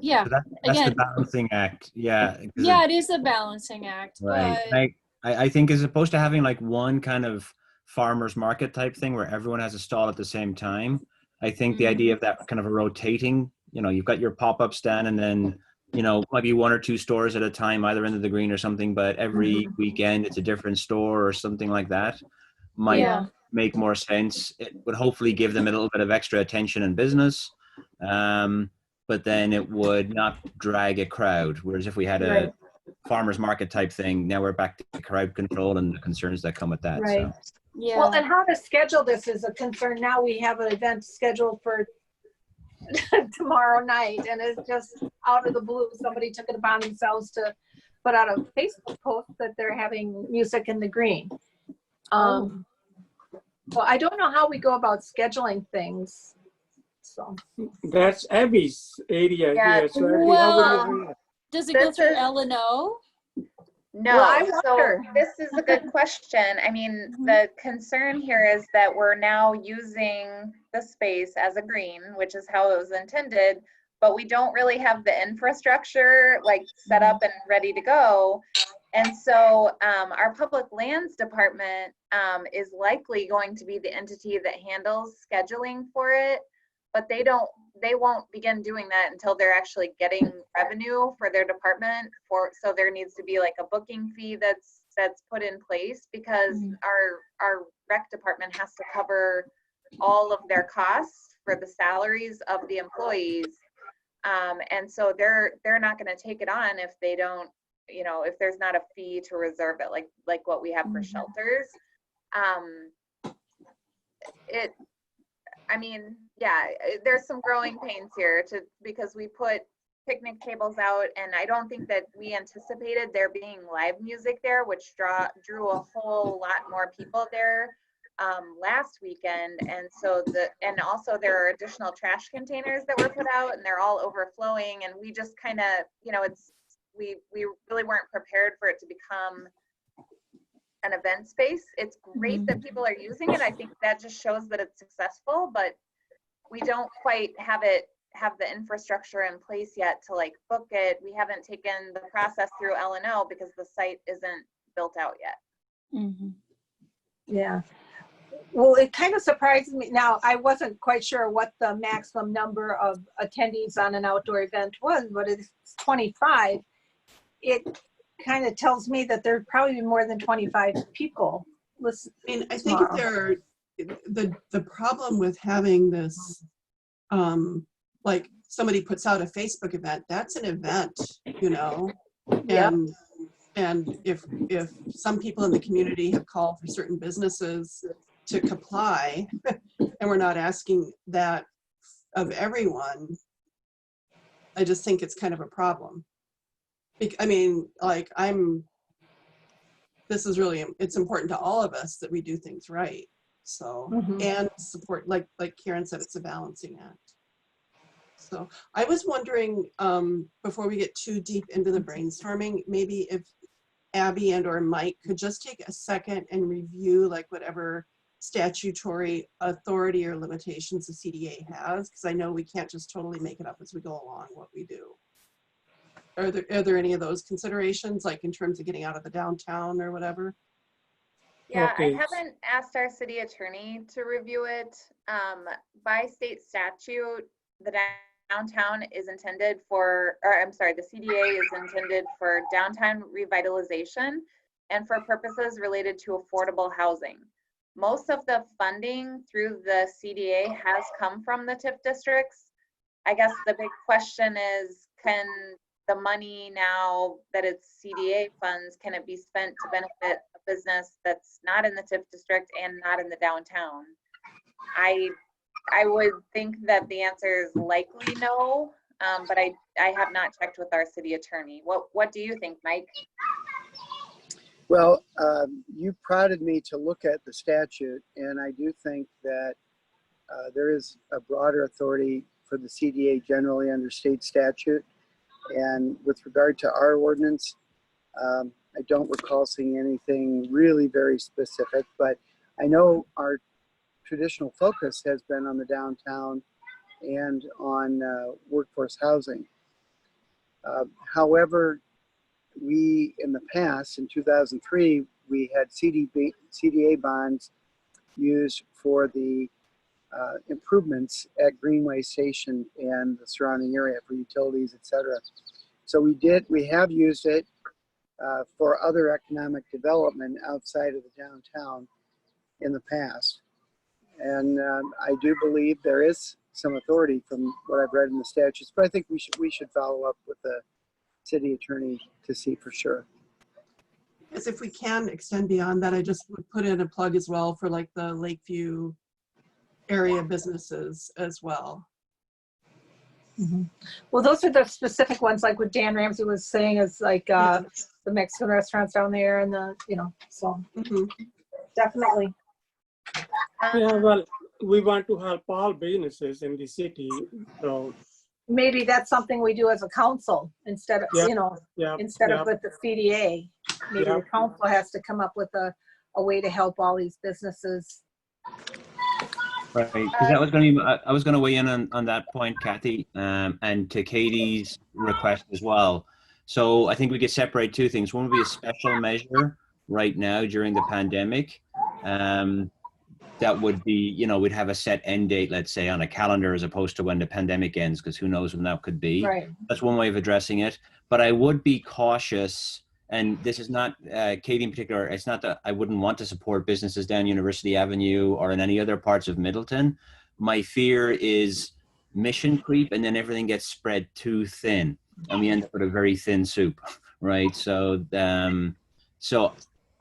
Yeah, so that's again, the balancing act. Yeah. 'cause yeah, it is a balancing act, Right. but I think as opposed to having like one kind of farmer's market type thing where everyone has a stall at the same time, I think the idea of that kind of a rotating, you know, you've got your pop-up stand and then, you know, maybe one or two stores at a time, either end of the green or something, but every weekend it's a different store or something like that might Yeah. make more sense. It would hopefully give them a little bit of extra attention in business. But then it would not drag a crowd. Whereas if we had a Right. farmer's market type thing, now we're back to crowd control and the concerns that come with that. Right. So. yeah. Well, and how to schedule this is a concern. Now we have an event scheduled for tomorrow night, and it's just out of the blue. Somebody took it upon themselves to put out a Facebook post that they're having music in the green. Well, I don't know how we go about scheduling things. So That's Abby's area Yeah, here. So Abby, how well, would you do that? Does it go this through is- L&O? No, Well, I so wonder. this is a good question. I mean, the concern here is that we're now using the space as a green, which is how it was intended, but we don't really have the infrastructure like set up and ready to go. And so our public lands department is likely going to be the entity that handles scheduling for it, but they won't begin doing that until they're actually getting revenue for their department. So there needs to be like a booking fee that's put in place, because our rec department has to cover all of their costs for the salaries of the employees. And so they're not going to take it on if they don't, you know, if there's not a fee to reserve it, like what we have for shelters. I mean, yeah, there's some growing pains here because we put picnic tables out, and I don't think that we anticipated there being live music there, which drew a whole lot more people there last weekend. And so and also there are additional trash containers that were put out, and they're all overflowing, and we just kind of, you know, we really weren't prepared for it to become an event space. It's great that people are using it. I think that just shows that it's successful, but we don't quite have the infrastructure in place yet to like book it. We haven't taken the process through L&O because the site isn't built out yet. yeah. Well, it kind of surprises me. Now, I wasn't quite sure what the maximum number of attendees on an outdoor event was, but it's 25. It kind of tells me that there'd probably be more than 25 people. Listen, I mean, I think if there the problem with having this, like somebody puts out a Facebook event, that's an event, you know, and if some people in the community have called for certain businesses to comply, and we're not asking that of everyone, I just think it's kind of a problem. I mean, like this is really, it's important to all of us that we do things right. So, and support, like Karen said, it's a balancing act. So I was wondering, before we get too deep into the brainstorming, maybe if Abby and or Mike could just take a second and review like whatever statutory authority or limitations the CDA has, because I know we can't just totally make it up as we go along what we do. Are there any of those considerations, like in terms of getting out of the downtown or whatever? Yeah, Okay. I haven't asked our city attorney to review it. By state statute, the downtown is intended for, or I'm sorry, the CDA is intended for downtown revitalization and for purposes related to affordable housing. Most of the funding through the CDA has come from the TIF districts. I guess the big question is, can the money now that it's CDA funds, can it be spent to benefit a business that's not in the TIF district and not in the downtown? I would think that the answer is likely no, but I have not checked with our city attorney. What do you think, Mike? Well, you prodded me to look at the statute, and I do think that there is a broader authority for the CDA generally under state statute. And with regard to our ordinance, I don't recall seeing anything really very specific, but I know our traditional focus has been on the downtown and on workforce housing. However, we, in the past, in 2003, we had CDA bonds used for the improvements at Greenway Station and the surrounding area for utilities, etc. So we have used it for other economic development outside of the downtown in the past. And I do believe there is some authority from what I've read in the statutes, but I think we should follow up with the city attorney to see for sure. Because if we can extend beyond that, I just would put in a plug as well for like the Lakeview area businesses as well. Mm-hmm. Well, those are the specific ones, like what Dan Ramsey was saying, is like the Mexican restaurants down there, and the, you know, so definitely. Yeah, well, we want to help all businesses in the city, so. Maybe that's something we do as a council instead of, you know, instead of with the CDA. Maybe the council has to come up with a way to help all these businesses. Right, because that was going to be, I was going to weigh in on that point, Kathy, and to Katie's request as well. So I think we could separate two things. One would be a special measure right now during the pandemic. That would be, you know, we'd have a set end date, let's say, on a calendar as opposed to when the pandemic ends, because who knows when that could be. Right. That's one way of addressing it. But I would be cautious, and this is not, Katie in particular, it's not that I wouldn't want to support businesses down University Avenue or in any other parts of Middleton. My fear is mission creep, and then everything gets spread too thin, and we end up with a very thin soup, right? So, so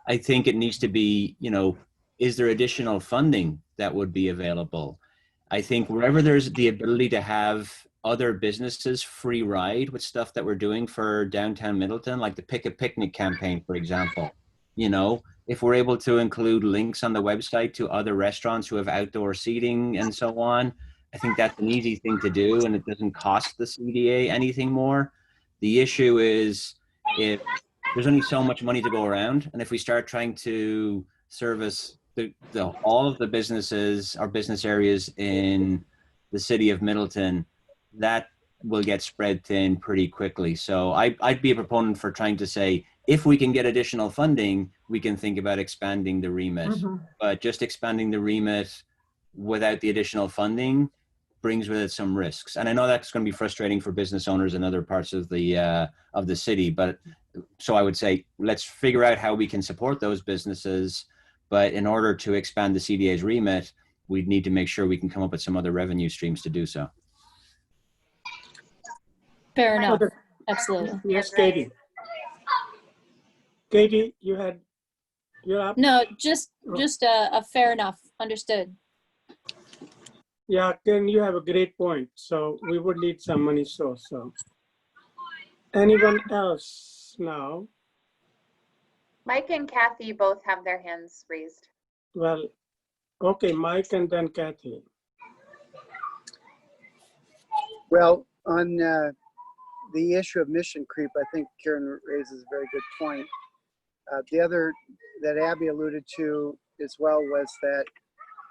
I think it needs to be, you know, is there additional funding that would be available? I think wherever there's the ability to have other businesses free ride with stuff that we're doing for downtown Middleton, like the Pick a Picnic campaign, for example, you know, if we're able to include links on the website to other restaurants who have outdoor seating and so on, I think that's an easy thing to do, and it doesn't cost the CDA anything more. The issue is if there's only so much money to go around, and if we start trying to service all of the businesses or business areas in the city of Middleton, that will get spread thin pretty quickly. So I'd be a proponent for trying to say, if we can get additional funding, we can think about expanding the remit. But just expanding the remit without the additional funding brings with it some risks. And I know that's going to be frustrating for business owners in other parts of the city. But so I would say, let's figure out how we can support those businesses. But in order to expand the CDA's remit, we'd need to make sure we can come up with some other revenue streams to do so. Fair enough. Absolutely. Yes, Katie. Katie, you're up. No, just a fair enough. Understood. Yeah, Ken, you have a great point. So we would need some money source. So anyone else now? Mike and Kathy both have their hands raised. Well, okay, Mike and then Kathy. Well, on the issue of mission creep, I think Karen raises a very good point. The other that Abby alluded to as well was that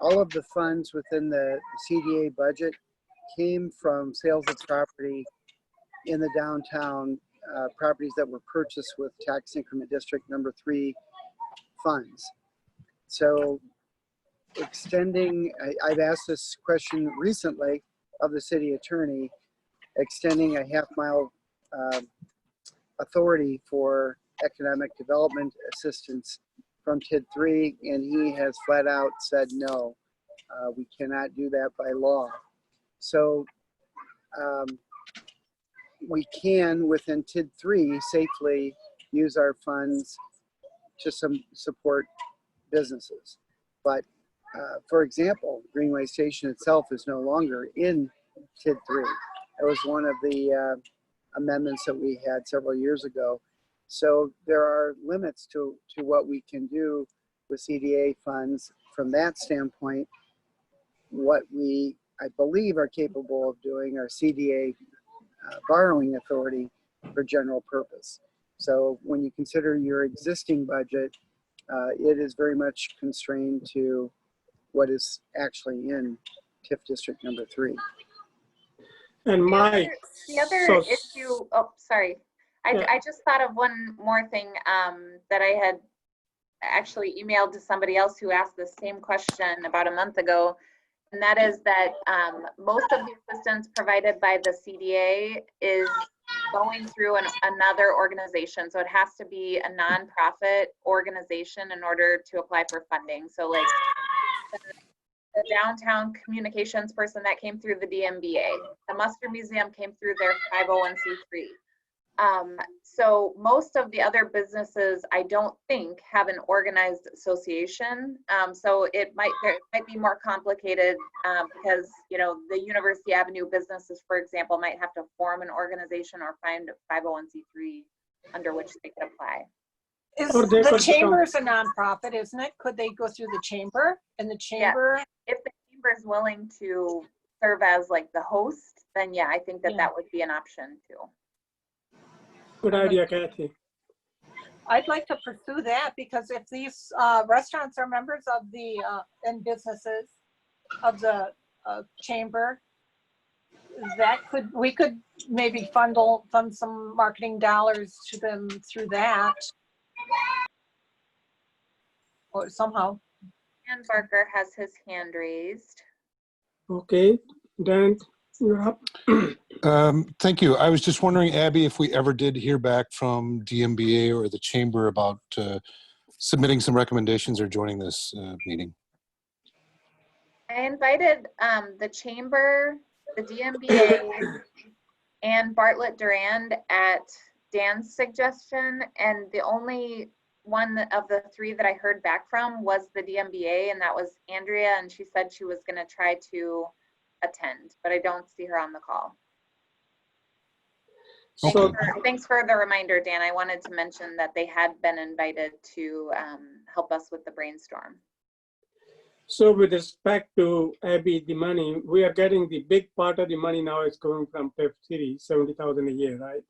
all of the funds within the CDA budget came from sales of property in the downtown, properties that were purchased with tax increment district number 3 funds. So extending, I've asked this question recently of the city attorney, extending a half-mile authority for economic development assistance from TID 3, and he has flat out said no, we cannot do that by law. So we can, within TID 3, safely use our funds to support businesses. But for example, Greenway Station itself is no longer in TID 3. That was one of the amendments that we had several years ago. So there are limits to what we can do with CDA funds from that standpoint. What we, I believe, are capable of doing are CDA borrowing authority for general purpose. So when you consider your existing budget, it is very much constrained to what is actually in TIF district number 3. And Mike, The other so- issue, oh, sorry. Yeah. I just thought of one more thing that I had actually emailed to somebody else who asked the same question about a month ago. And that is that most of the assistance provided by the CDA is going through another organization. So it has to be a nonprofit organization in order to apply for funding. So like the downtown communications person, that came through the DMBA. The Muster Museum came through their 501c3. So most of the other businesses, I don't think, have an organized association. So it might be more complicated because, you know, the University Avenue businesses, for example, might have to form an organization or find a 501c3 under which they could apply. Or they The could chamber is a nonprofit, isn't it? Could they go through the chamber? And the chamber, If the chamber is willing to serve as like the host, then yeah, I think that that would be an option too. good idea, Kathy. I'd like to pursue that, because if these restaurants are members of the and businesses of the chamber, we could maybe fund some marketing dollars to them through that, or somehow. Dan Barker has his hand raised. Okay, Dan, you're up. Thank you. I was just wondering, Abby, if we ever did hear back from DMBA or the chamber about submitting some recommendations or joining this meeting. I invited the chamber, the DMBA, and Bartlett Durand at Dan's suggestion, and the only one of the 3 that I heard back from was the DMBA, and that was Andrea, and she said she was going to try to attend, but I don't see her on the call. So, Thanks for the reminder, Dan. I wanted to mention that they had been invited to help us with the brainstorm. so with respect to Abby, the money, we are getting the big part of the money now is coming from TIF 3, 70,000 a year, right?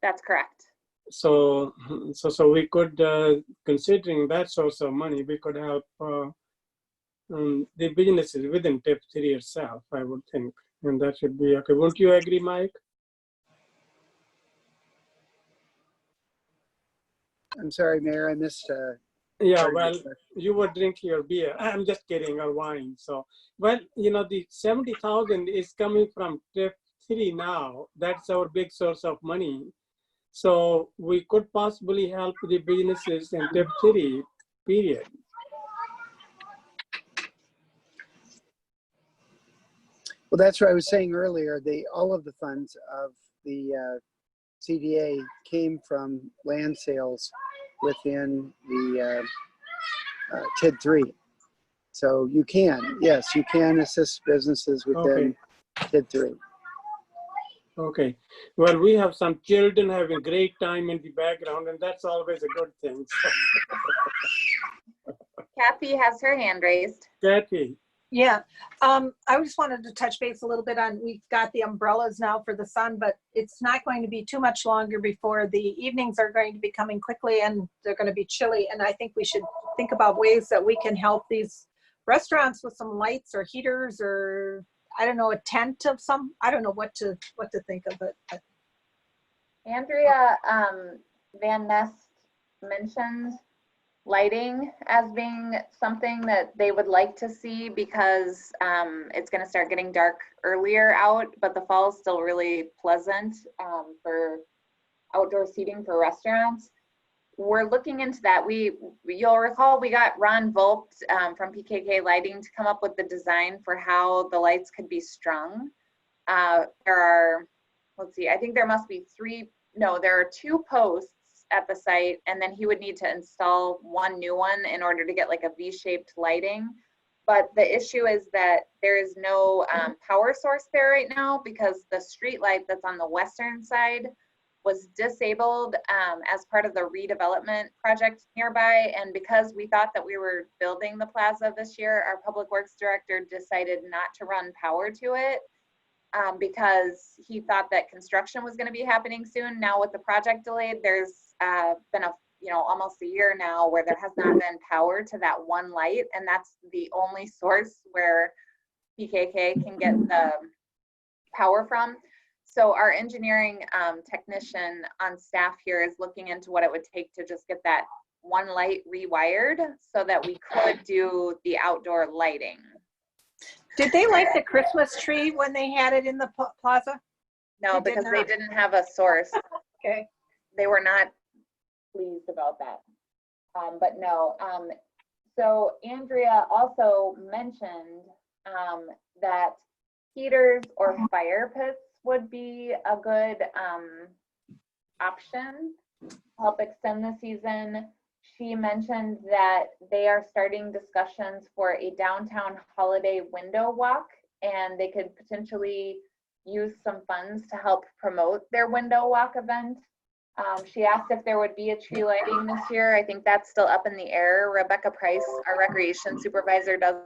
That's correct. So we could, considering that source of money, we could help the businesses within TIF 3 itself, I would think, and that should be okay. Won't you agree, Mike? I'm sorry, Mayor, I missed. Yeah, part of your well, question. you were drinking your beer. I'm just kidding, or wine. So, well, you know, the 70,000 is coming from TIF 3 now. That's our big source of money. So we could possibly help the businesses in TIF 3, period. Well, that's what I was saying earlier. All of the funds of the CDA came from land sales within the TID 3. So you can, yes, you can assist businesses within TID 3. Okay. Well, we have some children having a great time in the background, and that's always a good thing. So, Kathy has her hand raised. Kathy, Yeah, I just wanted to touch base a little bit on, we've got the umbrellas now for the sun, but it's not going to be too much longer before the evenings are going to be coming quickly and they're going to be chilly. And I think we should think about ways that we can help these restaurants with some lights or heaters, or I don't know, a tent of some, I don't know what to think of it. But Andrea Van Nest mentioned lighting as being something that they would like to see because it's going to start getting dark earlier out, but the fall is still really pleasant for outdoor seating for restaurants. We're looking into that. You'll recall we got Ron Volpt from PKK Lighting to come up with the design for how the lights could be strung. There are, let's see, I think there must be there are 2 posts at the site, and then he would need to install 1 new one in order to get like a V-shaped lighting. But the issue is that there is no power source there right now because the street light that's on the western side was disabled as part of the redevelopment project nearby. And because we thought that we were building the plaza this year, our public works director decided not to run power to it because he thought that construction was going to be happening soon. Now with the project delayed, there's been almost a year now where there has not been power to that one light, and that's the only source where PKK can get the power from. So our engineering technician on staff here is looking into what it would take to just get that one light rewired so that we could do the outdoor lighting. did they light the Christmas tree when they had it in the plaza? No, They did because they not. didn't have a source. Okay. They were not pleased about that. But no. So Andrea also mentioned that heaters or fire pits would be a good option to help extend the season. She mentioned that they are starting discussions for a downtown holiday window walk, and they could potentially use some funds to help promote their window walk event. She asked if there would be a tree lighting this year. I think that's still up in the air. Rebecca Price, our recreation supervisor, does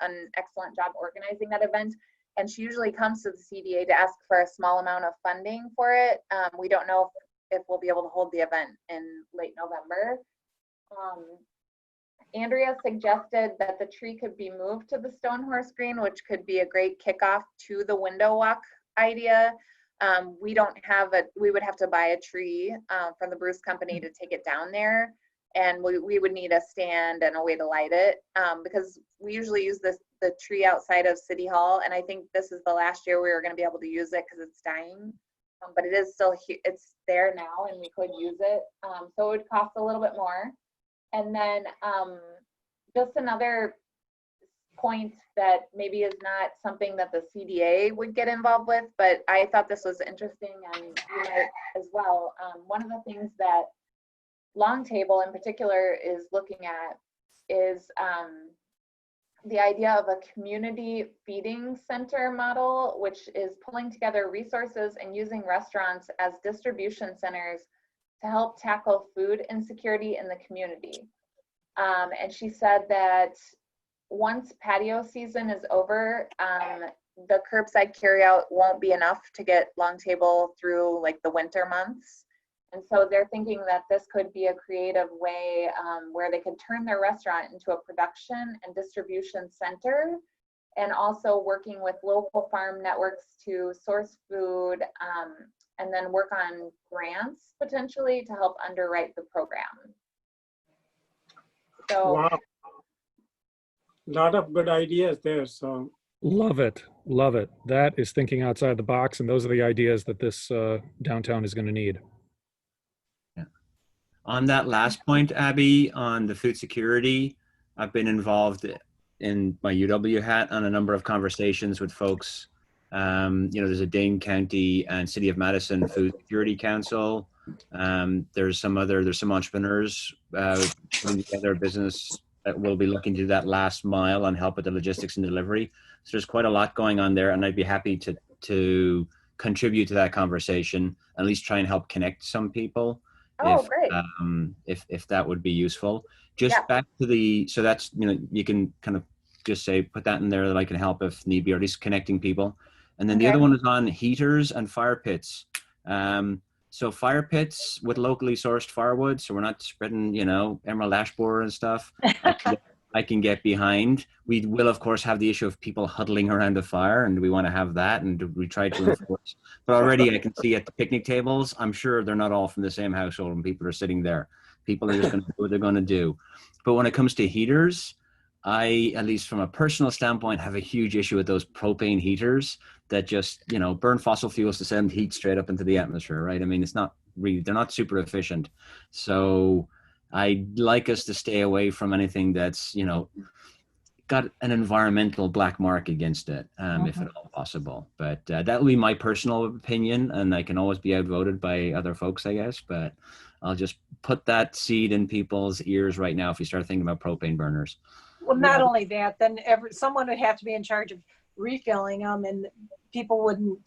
an excellent job organizing that event. And she usually comes to the CDA to ask for a small amount of funding for it. We don't know if we'll be able to hold the event in late November. Andrea suggested that the tree could be moved to the Stone Horse Green, which could be a great kickoff to the window walk idea. We don't have we would have to buy a tree from the Bruce Company to take it down there. And we would need a stand and a way to light it because we usually use the tree outside of City Hall. And I think this is the last year we were going to be able to use it because it's dying. But it is still, it's there now and we could use it. So it would cost a little bit more. And then just another point that maybe is not something that the CDA would get involved with, but I thought this was interesting and you might as well. One of the things that Long Table in particular is looking at is the idea of a community feeding center model, which is pulling together resources and using restaurants as distribution centers to help tackle food insecurity in the community. And she said that once patio season is over, the curbside carryout won't be enough to get Long Table through like the winter months. And so they're thinking that this could be a creative way where they could turn their restaurant into a production and distribution center, and also working with local farm networks to source food and then work on grants potentially to help underwrite the program. So, wow, lot of good ideas there. So Love it. Love it. That is thinking outside the box. And those are the ideas that this downtown is going to need. On that last point, Abby, on the food security, I've been involved in my UW hat on a number of conversations with folks. There's a Dane County and City of Madison Food Security Council. There's some entrepreneurs putting together a business that will be looking to do that last mile and help with the logistics and delivery. So there's quite a lot going on there, and I'd be happy to contribute to that conversation, at least try and help connect some people. oh, great. If that would be useful. Just back to so that's, you can kind of just say, put that in there that I can help if need be, or at least connecting people. And then the Okay. other one is on heaters and fire pits. So fire pits with locally sourced firewood, so we're not spreading, emerald ash borer and stuff. I can get behind. We will, of course, have the issue of people huddling around a fire, and we want to have that, and we try to enforce. But already I can see at the picnic tables, I'm sure they're not all from the same household and people are sitting there. People are just going to do what they're going to do. But when it comes to heaters, I, at least from a personal standpoint, have a huge issue with those propane heaters that just, burn fossil fuels to send heat straight up into the atmosphere, right? I mean, it's not really, they're not super efficient. So I'd like us to stay away from anything that's, got an environmental black mark against it, if at all possible. But that will be my personal opinion, and I can always be outvoted by other folks, I guess. But I'll just put that seed in people's ears right now if you start thinking about propane burners. Well, not only that, then someone would have to be in charge of refilling them, and people wouldn't,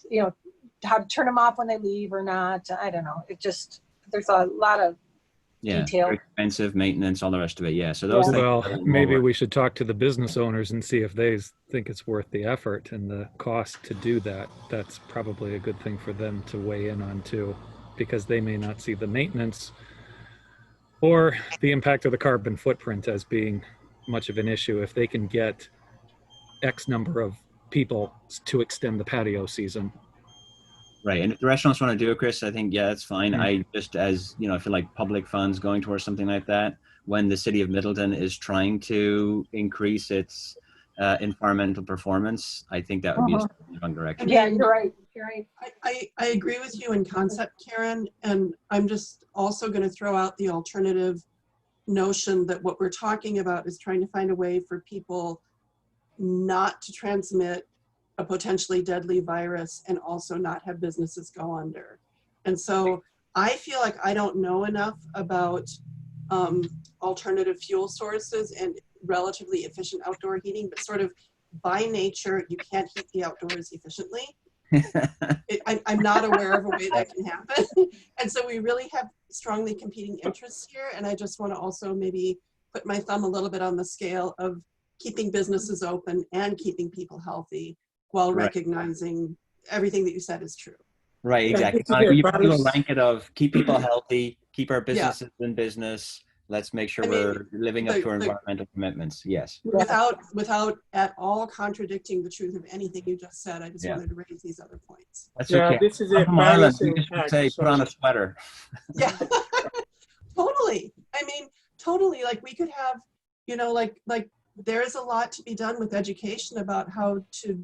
how to turn them off when they leave or not. I don't know. It just, there's a lot of detail. Very expensive maintenance, all the rest of it. Yeah. So those things. Well, maybe we should talk to the business owners and see if they think it's worth the effort and the cost to do that. That's probably a good thing for them to weigh in on too, because they may not see the maintenance or the impact of the carbon footprint as being much of an issue if they can get X number of people to extend the patio season. Right. And if the restaurants want to do it, Chris, I think, yeah, that's fine. I just, as I feel like public funds going towards something like that, when the city of Middleton is trying to increase its environmental performance, I think that would be a wrong direction. Yeah, you're right. You're right. I agree with you in concept, Karen, and I'm just also going to throw out the alternative notion that what we're talking about is trying to find a way for people not to transmit a potentially deadly virus and also not have businesses go under. And so I feel like I don't know enough about alternative fuel sources and relatively efficient outdoor heating, but sort of by nature, you can't heat the outdoors efficiently. I'm not aware of a way that can happen. And so we really have strongly competing interests here. And I just want to also maybe put my thumb a little bit on the scale of keeping businesses open and keeping people healthy while recognizing everything that you said is true. Right, exactly. You do a blanket of keep people healthy, keep our businesses in business. Let's make sure we're living up to our environmental commitments. Yes. Without at all contradicting the truth of anything you just said, I just wanted to raise these other points. That's okay. This is a balancing act. Say, put on a sweater. Yeah, totally. I mean, totally. Like we could have, like there is a lot to be done with education about how to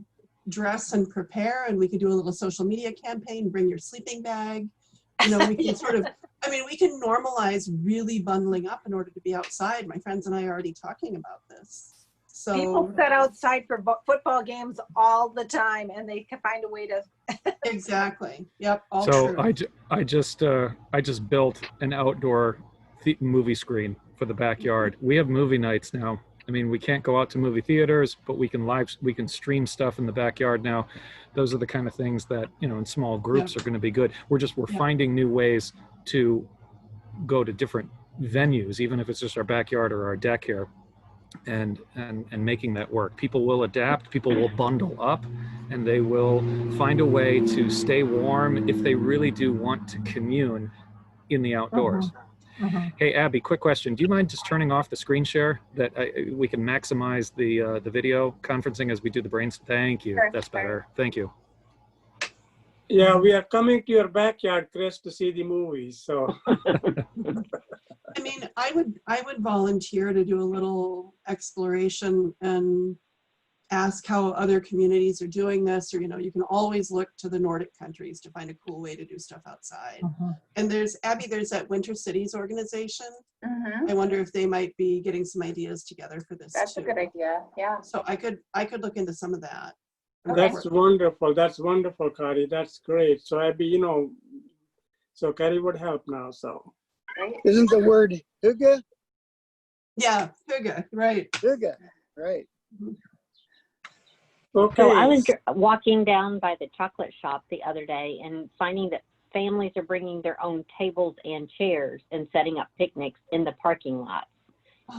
dress and prepare, and we could do a little social media campaign, bring your sleeping bag. We can sort of, we can normalize really bundling up in order to be outside. My friends and I are already talking about this. So people sit outside for football games all the time, and they can find a way to. Exactly. Yep. All so true. I just built an outdoor movie screen for the backyard. We have movie nights now. I mean, we can't go out to movie theaters, but we can stream stuff in the backyard now. Those are the kind of things that, in small groups are going to be good. We're finding new ways to go to different venues, even if it's just our backyard or our deck here, and making that work. People will adapt, people will bundle up, and they will find a way to stay warm if they really do want to commune in the outdoors. Hey, Abby, quick question. Do you mind just turning off the screen share that we can maximize the video conferencing as we do the brains? Thank you. That's better. Thank you. Yeah, we are coming to your backyard, Chris, to see the movies. So, I mean, I would volunteer to do a little exploration and ask how other communities are doing this, or you can always look to the Nordic countries to find a cool way to do stuff outside. And there's that Winter Cities organization. I wonder if they might be getting some ideas together for this. That's too. a good idea. Yeah. So I could look into some of that. That's wonderful. That's wonderful, Kari. That's great. So Abby, so Kari would help now. So isn't the word hygge? Yeah, hygge, right. Hygge, right. Okay. So I was walking down by the chocolate shop the other day and finding that families are bringing their own tables and chairs and setting up picnics in the parking lots.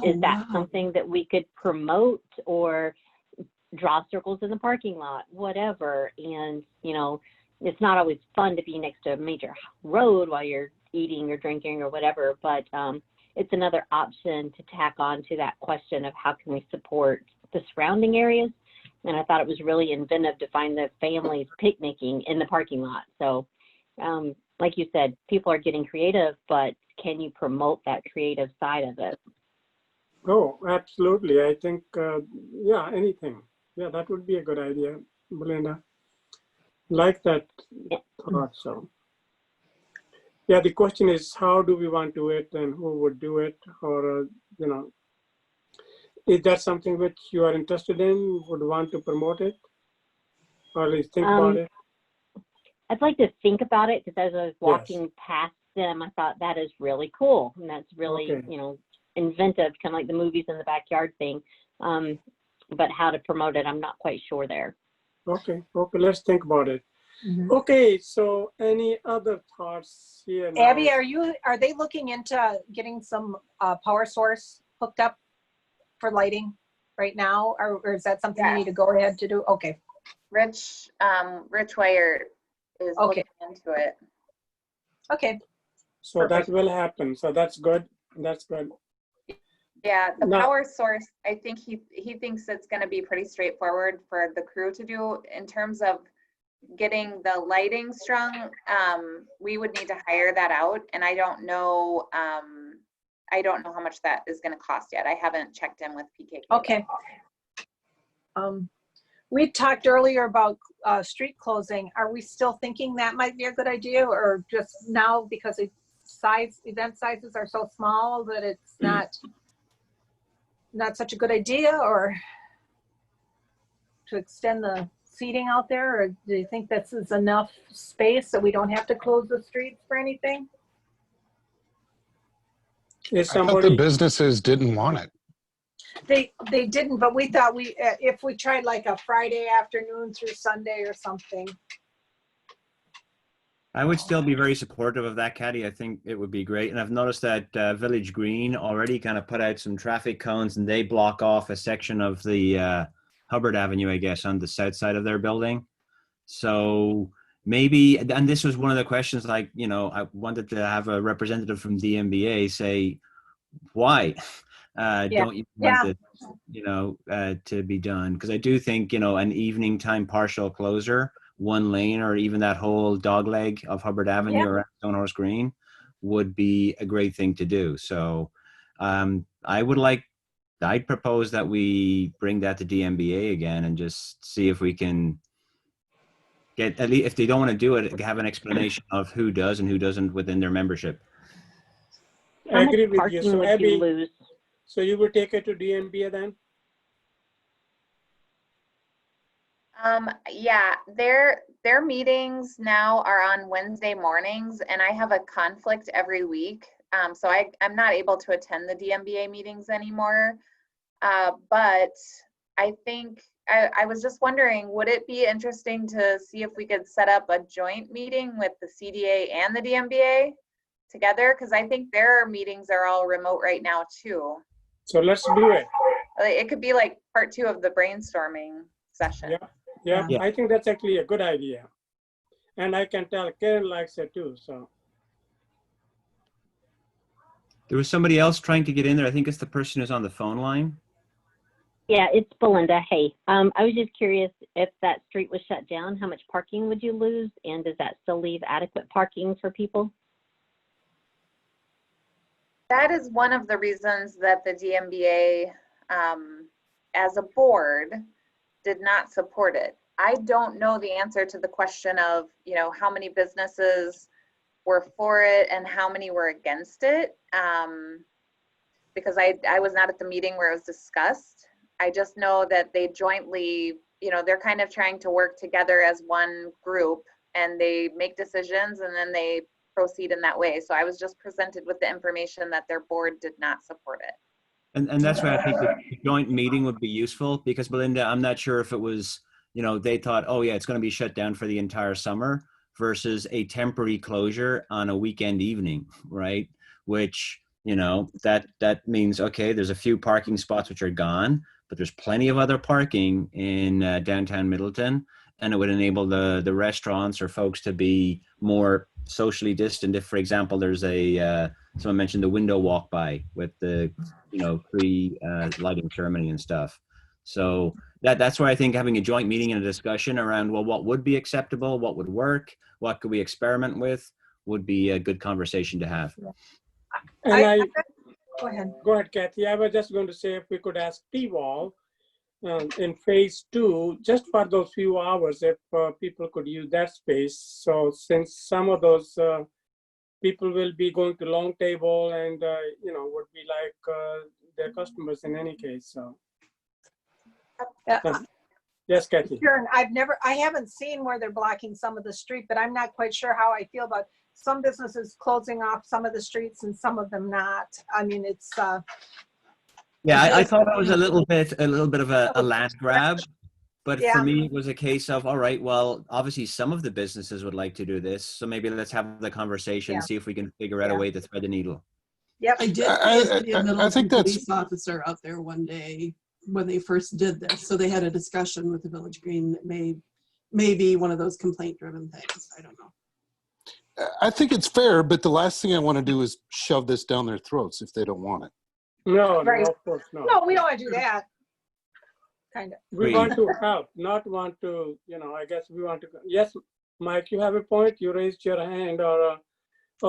Is that something that we could promote, or draw circles in the parking lot, whatever. And, you know, it's not always fun to be next to a major road while you're eating or drinking or whatever, but it's another option to tack on to that question of how can we support the surrounding areas. And I thought it was really inventive to find the families picnicking in the parking lot. So like you said, people are getting creative, but can you promote that creative side of it? Oh, absolutely. I think, yeah, anything. Yeah, that would be a good idea, Belinda. Like that thought. So, yeah, the question is, how do we want to do it and who would do it? Or, you know, is that something which you are interested in, would want to promote it? Or at least think about it? I'd like to think about it because as I was walking past them, I thought that is really cool. And that's really, you know, inventive, kind of like the movies in the backyard thing. But how to promote it, I'm not quite sure there. Okay, let's think about it. Okay, so any other thoughts here now? Abby, are they looking into getting some power source hooked up for lighting right now? Or is that something you need to go ahead to do? Okay. Rich Wire is looking into it. Okay. So Perfect. that will happen. So that's good. That's good. Yeah, the Now- power source, I think he thinks it's going to be pretty straightforward for the crew to do. In terms of getting the lighting strung, we would need to hire that out, and I don't know how much that is going to cost yet. I haven't checked in with PKK. Okay. We talked earlier about street closing. Are we still thinking that might be a good idea, or just now because event sizes are so small that it's not such a good idea, or to extend the seating out there? Or do you think this is enough space so we don't have to close the streets for anything? Is I thought the somebody, businesses didn't want it. They didn't, but we thought if we tried like a Friday afternoon through Sunday or something. I would still be very supportive of that, Caddy. I think it would be great. And I've noticed that Village Green already kind of put out some traffic cones, and they block off a section of the Hubbard Avenue, I guess, on the south side of their building. So maybe, and this was one of the questions, like, you know, I wanted to have a representative from DMBA say, why don't you want it, you know, to be done? Because I do think, you know, an evening time partial closure, one lane, or even that whole dog leg of Hubbard Avenue around Stonehorse Green would be a great thing to do. So I'd propose that we bring that to DMBA again and just see if we can get, at least if they don't want to do it, have an explanation of who does and who doesn't within their membership. I agree with you. Parking So would Abby, you lose? so you will take it to DMBA then? Yeah, their meetings now are on Wednesday mornings, and I have a conflict every week. So I'm not able to attend the DMBA meetings anymore. But I think I was just wondering, would it be interesting to see if we could set up a joint meeting with the CDA and the DMBA together? Because I think their meetings are all remote right now too. So let's do it. It could be like part 2 of the brainstorming session. Yeah, I think that's actually a good idea. And I can tell Karen likes it too, so. There was somebody else trying to get in there. I think it's the person who's on the phone line. Yeah, it's Belinda. Hey, I was just curious, if that street was shut down, how much parking would you lose? And does that still leave adequate parking for people? That is one of the reasons that the DMBA, as a board, did not support it. I don't know the answer to the question of, you know, how many businesses were for it and how many were against it, because I was not at the meeting where it was discussed. I just know that they jointly, you know, they're kind of trying to work together as one group, and they make decisions and then they proceed in that way. So I was just presented with the information that their board did not support it. And that's why I think the joint meeting would be useful, because Belinda, I'm not sure if it was, you know, they thought, oh yeah, it's going to be shut down for the entire summer versus a temporary closure on a weekend evening, right? Which, you know, that means, okay, there's a few parking spots which are gone, but there's plenty of other parking in downtown Middleton, and it would enable the restaurants or folks to be more socially distant. If, for example, there's someone mentioned the window walk by with the, pre-lighting ceremony and stuff. So that's where I think having a joint meeting and a discussion around, well, what would be acceptable, what would work, what could we experiment with, would be a good conversation to have. And Go ahead. go ahead, Kathy. I was just going to say if we could ask T-Wall in phase 2, just for those few hours, if people could use that space. So since some of those people will be going to long table and, would be like their customers in any case. So. Yes, Kathy. Sure, and I haven't seen where they're blocking some of the street, but I'm not quite sure how I feel about some businesses closing off some of the streets and some of them not. I mean, it's. Yeah, I thought it was a little bit of a land grab, but Yeah. for me, it was a case of, all right, well, obviously some of the businesses would like to do this, so maybe let's have the conversation, see if we can figure out a way to thread the needle. Yep. I did see a Middleton police officer out there one day when they first did this. So they had a discussion with the Village Green that may be one of those complaint-driven things. I don't know. I think it's fair, but the last thing I want to do is shove this down their throats if they don't want it. No, Right. no, of course not. No, we don't want to do that. Kind of. We want to help, not want to, I guess we want to. Yes, Mike, you have a point. You raised your hand or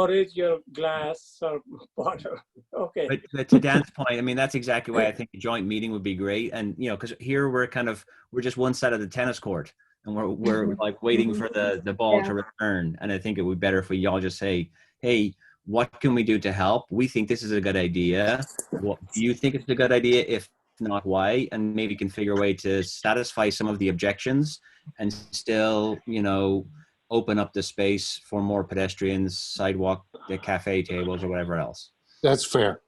raise your glass or water. Okay. But to Dan's point, I mean, that's exactly why I think a joint meeting would be great. And, because here we're just one side of the tennis court and we're like waiting for the ball to return. And I think it would be better if we all just say, hey, what can we do to help? We think this is a good idea. What do you think it's a good idea? If not, why? And maybe can figure a way to satisfy some of the objections and still, open up the space for more pedestrians, sidewalk, the cafe tables, or whatever else. That's fair.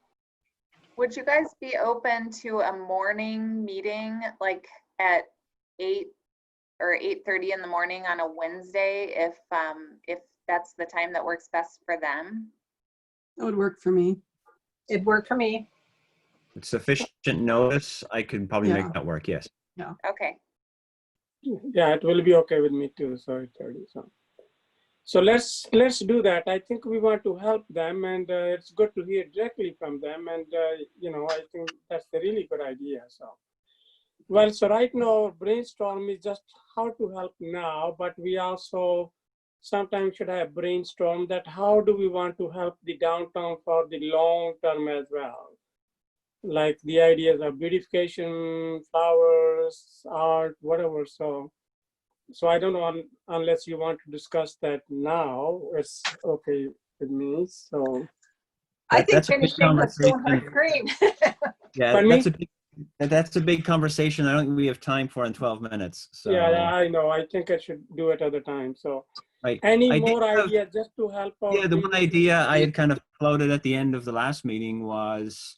Would you guys be open to a morning meeting, like at 8 or 8:30 in the morning on a Wednesday, if that's the time that works best for them? That would work for me. It'd work for me. With sufficient notice, I could probably make that work. Yes. Yeah. Okay. Yeah, it will be okay with me too. So 8:30. So let's do that. I think we want to help them, and it's good to hear directly from them. And I think that's a really good idea. So right now, brainstorm is just how to help now, but we also sometimes should have brainstorm that how do we want to help the downtown for the long term as well. Like the ideas of beautification, flowers, art, whatever. So I don't know unless you want to discuss that now. It's okay with me. So I think that's a big finishing the conversation. cream. Yeah, that's a big conversation. I don't think we have time for in 12 minutes. So. Yeah, I know. I think I should do it other time. So Right. any more ideas just to help out? Yeah, the one idea I had kind of floated at the end of the last meeting was,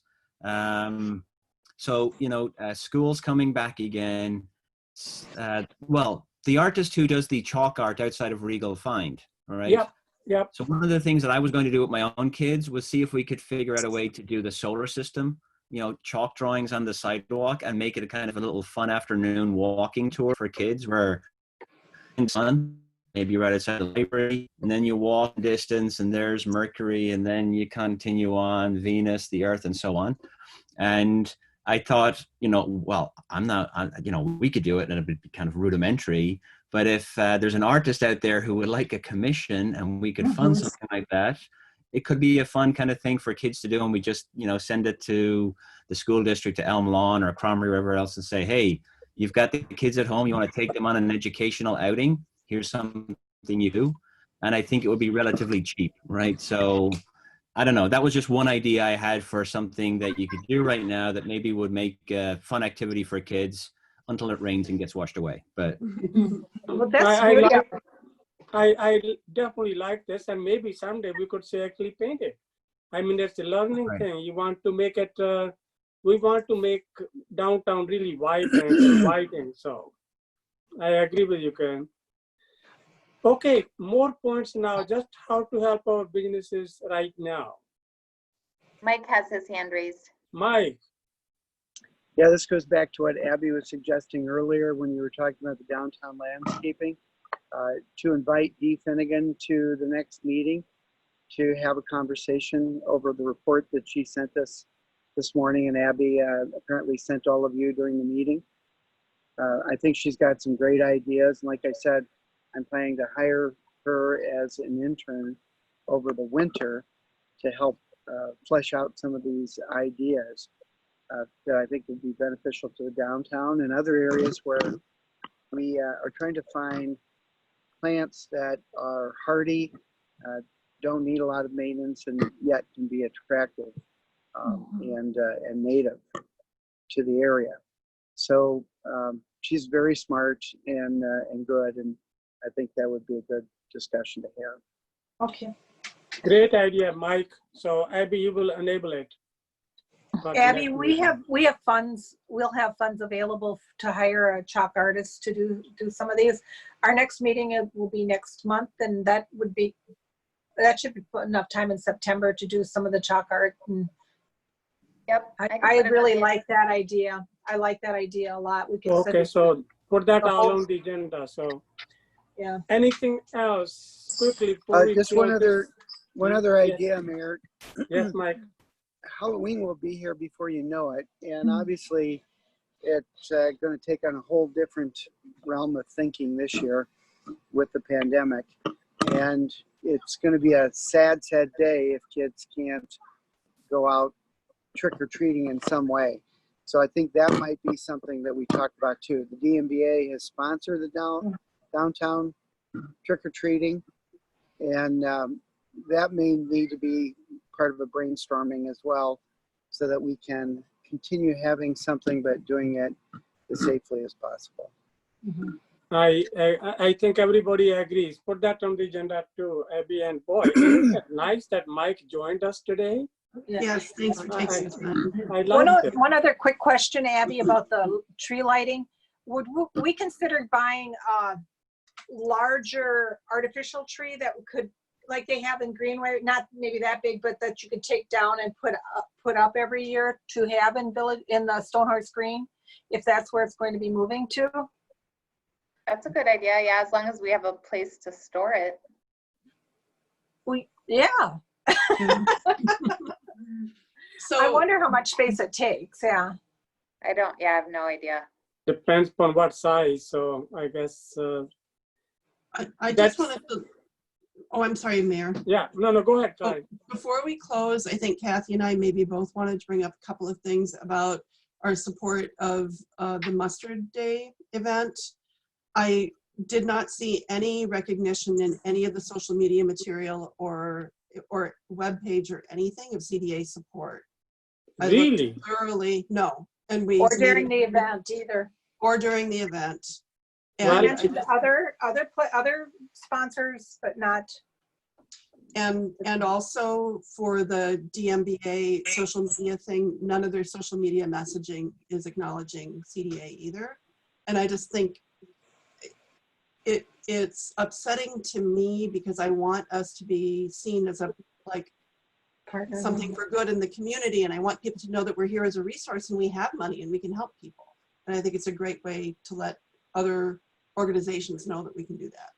schools coming back again. The artist who does the chalk art outside of Regal Find, all right? Yep. So one of the things that I was going to do with my own kids was see if we could figure out a way to do the solar system, chalk drawings on the sidewalk and make it a kind of a little fun afternoon walking tour for kids where in sun, maybe right outside the library, and then you walk distance and there's Mercury, and then you continue on Venus, the Earth, and so on. And I thought, we could do it and it'd be kind of rudimentary, but if there's an artist out there who would like a commission and we could fund something like that, it could be a fun kind of thing for kids to do. And we just, send it to the school district, to Elm Lawn or Cromery, wherever else, and say, hey, you've got the kids at home, you want to take them on an educational outing, here's something you do. And I think it would be relatively cheap, right? So I don't know. That was just one idea I had for something that you could do right now that maybe would make a fun activity for kids until it rains and gets washed away. But Well, that's I definitely like this, and maybe someday we could say actually paint it. I mean, it's a learning thing. You want to make it. We want to make downtown really vibrant and inviting. So I agree with you, Karen. Okay, more points now. Just how to help our businesses right now. Mike has his hand raised. Mike. Yeah, this goes back to what Abby was suggesting earlier when you were talking about the downtown landscaping, to invite Dee Finnegan to the next meeting to have a conversation over the report that she sent us this morning, and Abby apparently sent all of you during the meeting. I think she's got some great ideas, and like I said, I'm planning to hire her as an intern over the winter to help flesh out some of these ideas that I think would be beneficial to the downtown and other areas where we are trying to find plants that are hardy, don't need a lot of maintenance, and yet can be attractive and native to the area. So she's very smart and good, and I think that would be a good discussion to have. Okay. Great idea, Mike. So Abby, you will enable it. for the Abby, next we meeting. have funds, we'll have funds available to hire a chalk artist to do some of these. Our next meeting will be next month, and that should be enough time in September to do some of the chalk art. And Yep. I can put it on really the- like that idea. I like that idea a lot. We can send Okay, it- so put that the all whole- on the agenda, so. Yeah. Anything else quickly? before we Just close this? one other Yes. idea, Mayor. Yes, Mike. Halloween will be here before you know it, and obviously it's going to take on a whole different realm of thinking this year with the pandemic, and it's going to be a sad day if kids can't go out trick-or-treating in some way. So I think that might be something that we talk about too. The DMVA has sponsored the downtown trick-or-treating, and that may need to be part of a brainstorming as well, so that we can continue having something but doing it as safely as possible. I think everybody agrees. Put that on the agenda too, Abby, and boy, isn't it nice that Mike joined us today? Yeah. Yes, thanks for taking the time. I like it. One other quick question, Abby, about the tree lighting. Would we consider buying a larger artificial tree that could, like they have in Greenway, not maybe that big, but that you could take down and put up every year to have in the Stonehorse Green, if that's where it's going to be moving to? That's a good idea. Yeah, as long as we have a place to store it. Yeah. So I wonder how much space it takes. Yeah. I have no idea. Depends upon what size, so I guess, I that's- just wanted to, oh, I'm sorry, Mayor. yeah, no, go ahead, Oh, Ty. Before we close, I think Kathy and I maybe both wanted to bring up a couple of things about our support of the Mustard Day event. I did not see any recognition in any of the social media material or webpage or anything of CDA support. I Really? looked thoroughly, no, and we Or during the event either. or during the event. You Well, And mentioned other sponsors, but not. And also for the DMBA social media thing, none of their social media messaging is acknowledging CDA either. And I just think it's upsetting to me because I want us to be seen as Partner. something for good in the community, and I want people to know that we're here as a resource and we have money and we can help people. And I think it's a great way to let other organizations know that we can do that.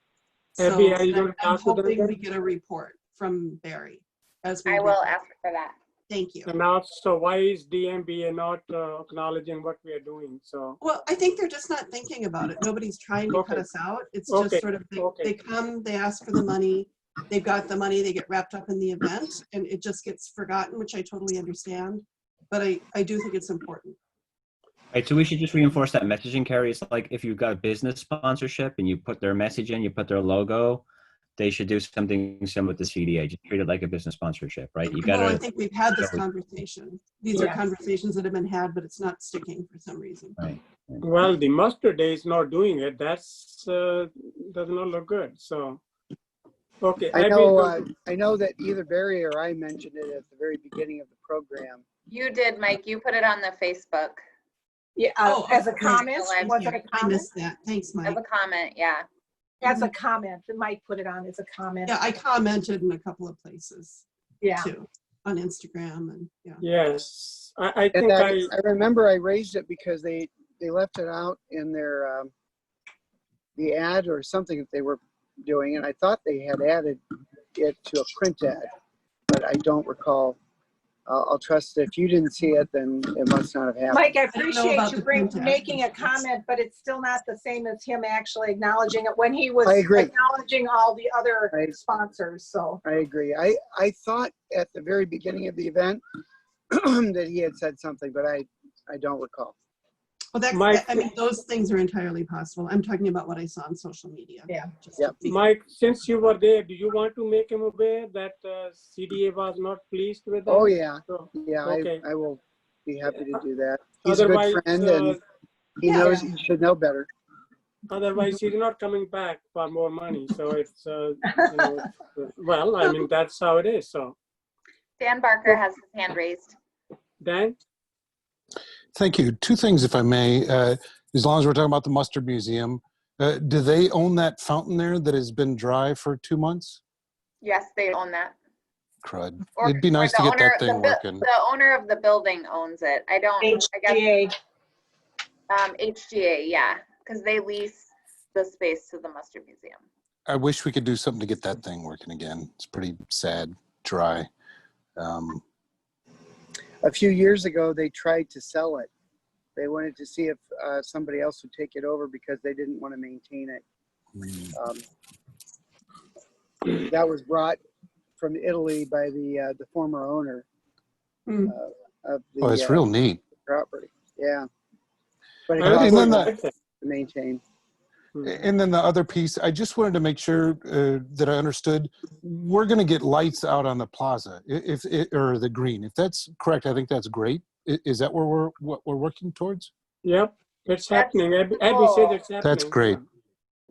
Abby, So are you going to I'm talk to them? hoping we get a report from Barry as we I go. will ask for that. Thank you. And also, why is DMBA not acknowledging what we are doing? So, Well, I think they're just not thinking about it. Nobody's trying to cut Okay. us out. It's Okay. just sort of, Okay. they come, they ask for the money, they've got the money, they get wrapped up in the event, and it just gets forgotten, which I totally understand. But I do think it's important. Right, so we should just reinforce that messaging, Carrie. It's like if you've got a business sponsorship and you put their message in, you put their logo, they should do something similar with the CDA. Just treat it like a business sponsorship, right? You Well, I gotta, think we've had this so- conversation. These are Yeah. conversations that have been had, but it's not sticking for some reason. right. well, the Mustard Day is not doing it. That's, does not look good, so. Okay. I Abby, know that either Barry or I mentioned it at the very beginning of the program. You did, Mike. You put it on the Facebook Yeah, Oh, as a okay. comment, Thank was it a I comment? missed that. Thanks, as Mike. a comment. Yeah. As a comment, Mike put it on as a comment. Yeah, I commented in a couple of places Yeah. too. on Instagram and yeah. Yes, I And think I remember I raised it because they left it out in their the ad or something that they were doing, and I thought they had added it to a print ad, but I don't recall. I'll trust that if you didn't see it, then it must not have happened. Mike, I don't know appreciate about you the print ad. making a comment, but it's still not the same as him actually acknowledging it when he was I agree. acknowledging all the other Right. sponsors, so. I agree. I thought at the very beginning of the event that he had said something, but I don't recall. Well, Mike- I mean, those things are entirely possible. I'm talking about what I saw on social media. Yeah. Just Yep. to be- Mike, since you were there, do you want to make him aware that CDA was not pleased with that? Oh yeah, So, yeah. okay. I will be happy to do that. He's a good Otherwise, friend, and he Yeah. knows he should know better. otherwise he's not coming back for more money. So it's, you know, well, I mean, that's how it is. So, Dan Barker has his hand raised. Dan? Thank you. Two things, if I may. As long as we're talking about the Mustard Museum, do they own that fountain there that has been dry for 2 months? Yes, they own that. Crud. Or- It'd be or nice the to get owner- that thing the bu- working. The owner of the building owns it. I guess, HGA. HGA, yeah, because they lease the space to the Mustard Museum. I wish we could do something to get that thing working again. It's pretty sad, dry. A few years ago, they tried to sell it. They wanted to see if somebody else would take it over because they didn't want to maintain it. That was brought from Italy by the former owner Hmm. of the Oh, it's real neat. property. Yeah, but it I costs and then a that- lot to maintain. And then the other piece, I just wanted to make sure that I understood. We're going to get lights out on the plaza, if or the green. If that's correct, I think that's great. Is that what we're working towards? Yep, it's That's happening. Abby cool. said it's happening. That's great.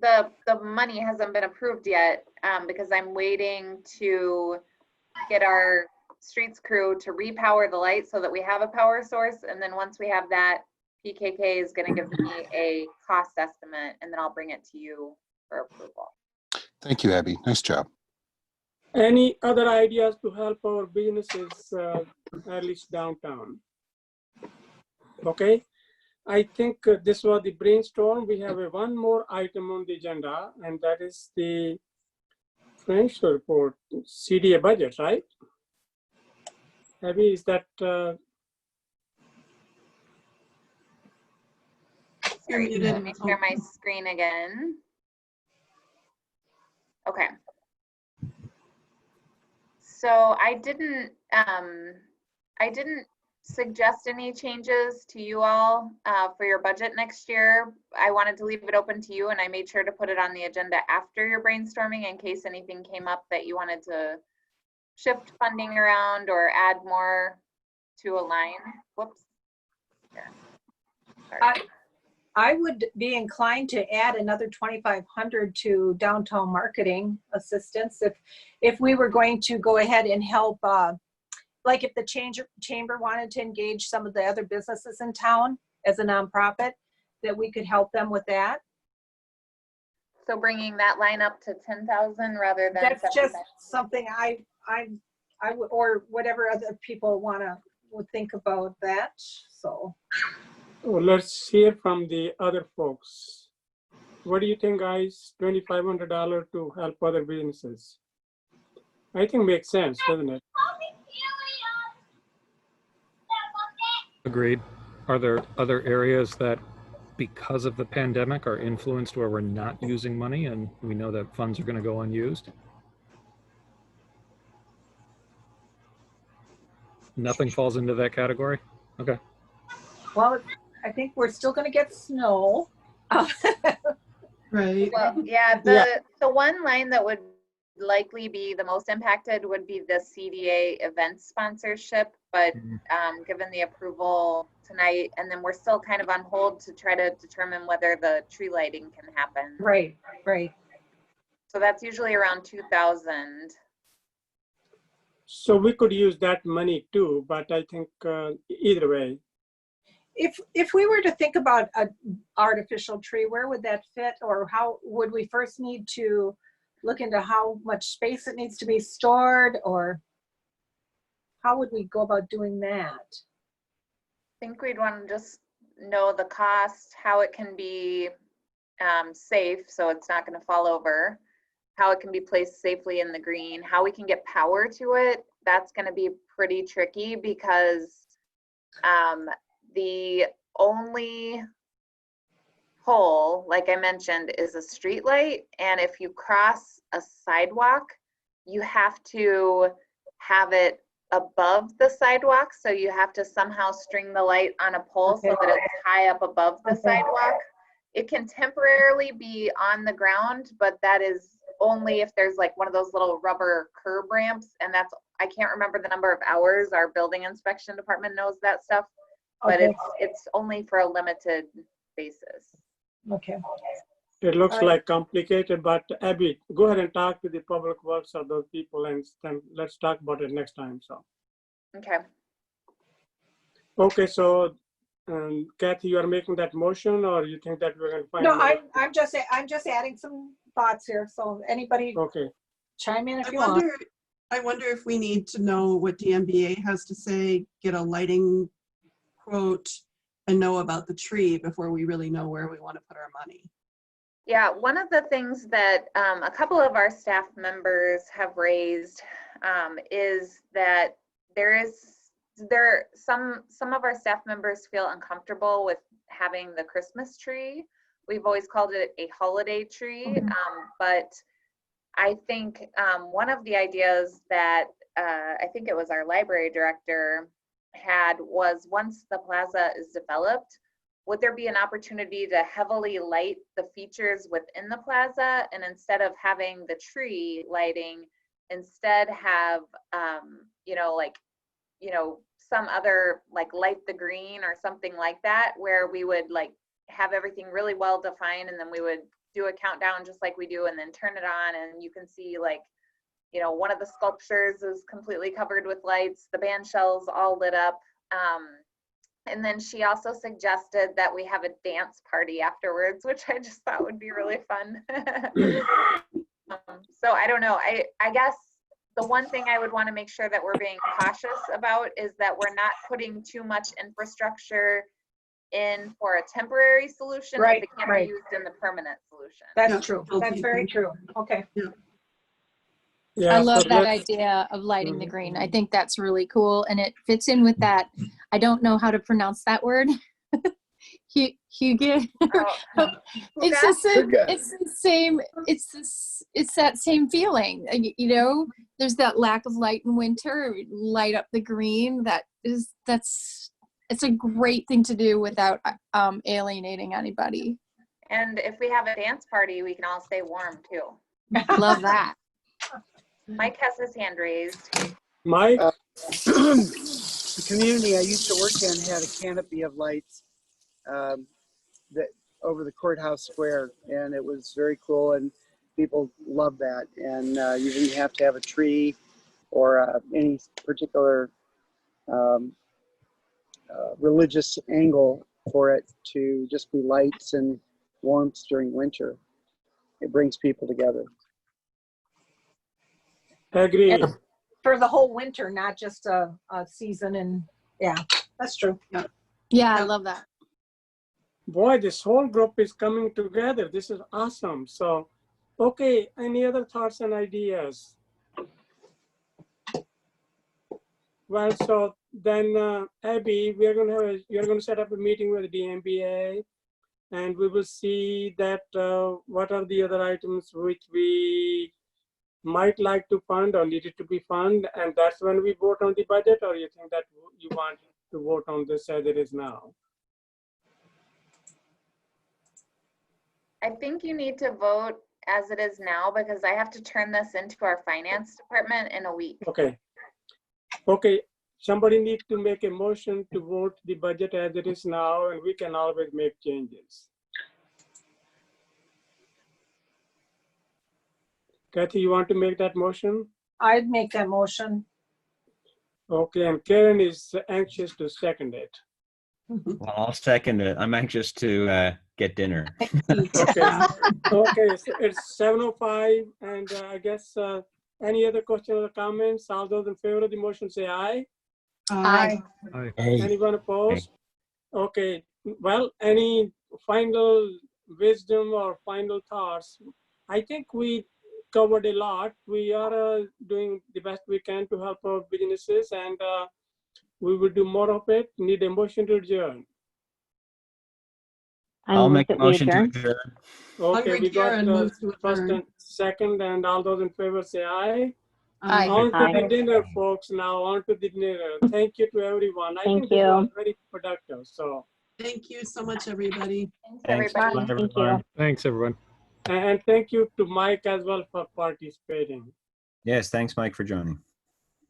The money hasn't been approved yet, because I'm waiting to get our streets crew to repower the lights so that we have a power source. And then once we have that, PKK is gonna give me a cost estimate, and then I'll bring it to you for approval. Thank you, Abby. Nice job. Any other ideas to help our businesses, at least downtown? Okay, I think this was the brainstorm. We have one more item on the agenda, and that is the financial report, CDA budget, right? Abby, is that, You're Sorry, muted. let me share my screen again. Okay. So I didn't suggest any changes to you all for your budget next year. I wanted to leave it open to you, and I made sure to put it on the agenda after your brainstorming in case anything came up that you wanted to shift funding around or add more to a line. Whoops. Here. Sorry. I would be inclined to add another 2,500 to downtown marketing assistance if we were going to go ahead and help, like if the chamber wanted to engage some of the other businesses in town as a nonprofit, that we could help them with that. So bringing that line up to 10,000 rather than That's just 7,000. something I would, or whatever other people would think about that. So. well, let's hear from the other folks. What do you think, guys? $2,500 to help other businesses? I think makes sense, doesn't it? Agreed. Are there other areas that, because of the pandemic, are influenced where we're not using money and we know that funds are going to go unused? Nothing falls into that category? Okay. Well, I think we're still going to get snow. Right. Well, yeah, the one line that would likely be the most impacted would be the CDA event sponsorship, but given the approval tonight, and then we're still kind of on hold to try to determine whether the tree lighting can happen. Right, right. So that's usually around 2,000. So we could use that money too, but I think either way. If we were to think about an artificial tree, where would that fit, or how would we first need to look into how much space it needs to be stored, or? how would we go about doing that? I think we'd want to just know the cost, how it can be safe, so it's not going to fall over, how it can be placed safely in the green, how we can get power to it. That's going to be pretty tricky because the only pole, like I mentioned, is a street light, and if you cross a sidewalk, you have to have it above the sidewalk, so you have to somehow string the light on a pole so that it's high up above the sidewalk. It can temporarily be on the ground, but that is only if there's like one of those little rubber curb ramps, and that's, I can't remember the number of hours. Our building inspection department knows that stuff, but it's only for a limited basis. Okay. It looks All right. like complicated, but Abby, go ahead and talk to the public works or those people, and then let's talk about it next time. So. Okay. Okay, so Kathy, you are making that motion, or you think that we're going to find? No, I'm just adding some thoughts here. So anybody Okay. chime in if you want. I wonder if we need to know what DMBA has to say, get a lighting quote, and know about the tree before we really know where we want to put our money. Yeah, one of the things that a couple of our staff members have raised is that some of our staff members feel uncomfortable with having the Christmas tree. We've always called it a holiday tree, but I think one of the ideas that I think it was our library director had was, once the plaza is developed, would there be an opportunity to heavily light the features within the plaza, and instead of having the tree lighting, instead have some other, like, light the green or something like that, where we would like have everything really well defined, and then we would do a countdown just like we do, and then turn it on, and you can see, like, one of the sculptures is completely covered with lights, the band shells all lit up. And then she also suggested that we have a dance party afterwards, which I just thought would be really fun. So I don't know. I guess the one thing I would want to make sure that we're being cautious about is that we're not putting too much infrastructure in for a temporary solution if it can't be used in the permanent solution. That's true. That's very true. Okay. Yeah, I love so that let's- idea of lighting the green. I think that's really cool, and it fits in with that. I don't know how to pronounce that word. Hugo. It's the same. It's that same feeling. There's that lack of light in winter. Light up the green. It's a great thing to do without alienating anybody. And if we have a dance party, we can all stay warm too. Love that. Mike has his hand raised. Mike? The community I used to work in had a canopy of lights that over the courthouse square, and it was very cool, and people loved that. And you didn't have to have a tree or any particular religious angle for it to just be lights and warmth during winter. It brings people together. Agree. And for the whole winter, not just a season. And yeah, that's true. Yeah, I love that. Boy, this whole group is coming together. This is awesome. So, okay, any other thoughts and ideas? Well, so then, Abby, you're going to set up a meeting with the DMBA, and we will see that what are the other items which we might like to fund or needed to be funded, and that's when we vote on the budget, or you think that you want to vote on this as it is now? I think you need to vote as it is now, because I have to turn this into our finance department in a week. Okay. Okay, somebody needs to make a motion to vote the budget as it is now, and we can always make changes. Kathy, you want to make that motion? I'd make that motion. Okay, and Karen is anxious to second it. Well, I'll second it. I'm anxious to get dinner. Okay, okay, so it's 7:05, and I guess Any other questions or comments? All those in favor of the motion say aye. Aye. Aye. Anyone opposed? Okay, well, any final wisdom or final thoughts? I think we covered a lot. We are doing the best we can to help our businesses, and we will do more of it. Need a motion to adjourn. I'll make a that we motion to adjourn. adjourn. Okay, Hungry we got Karen the moves to first adjourn. and second, and all those in favor say aye. Aye. On to Aye. the dinner, folks. Now on to the dinner. Thank you to everyone. I Thank think this was you. very productive. So, Thank you so much, everybody. Thanks, Thanks. everybody. Bye, Thank everyone. you. Thanks, everyone. and thank you to Mike as well for participating. Yes, thanks, Mike, for joining.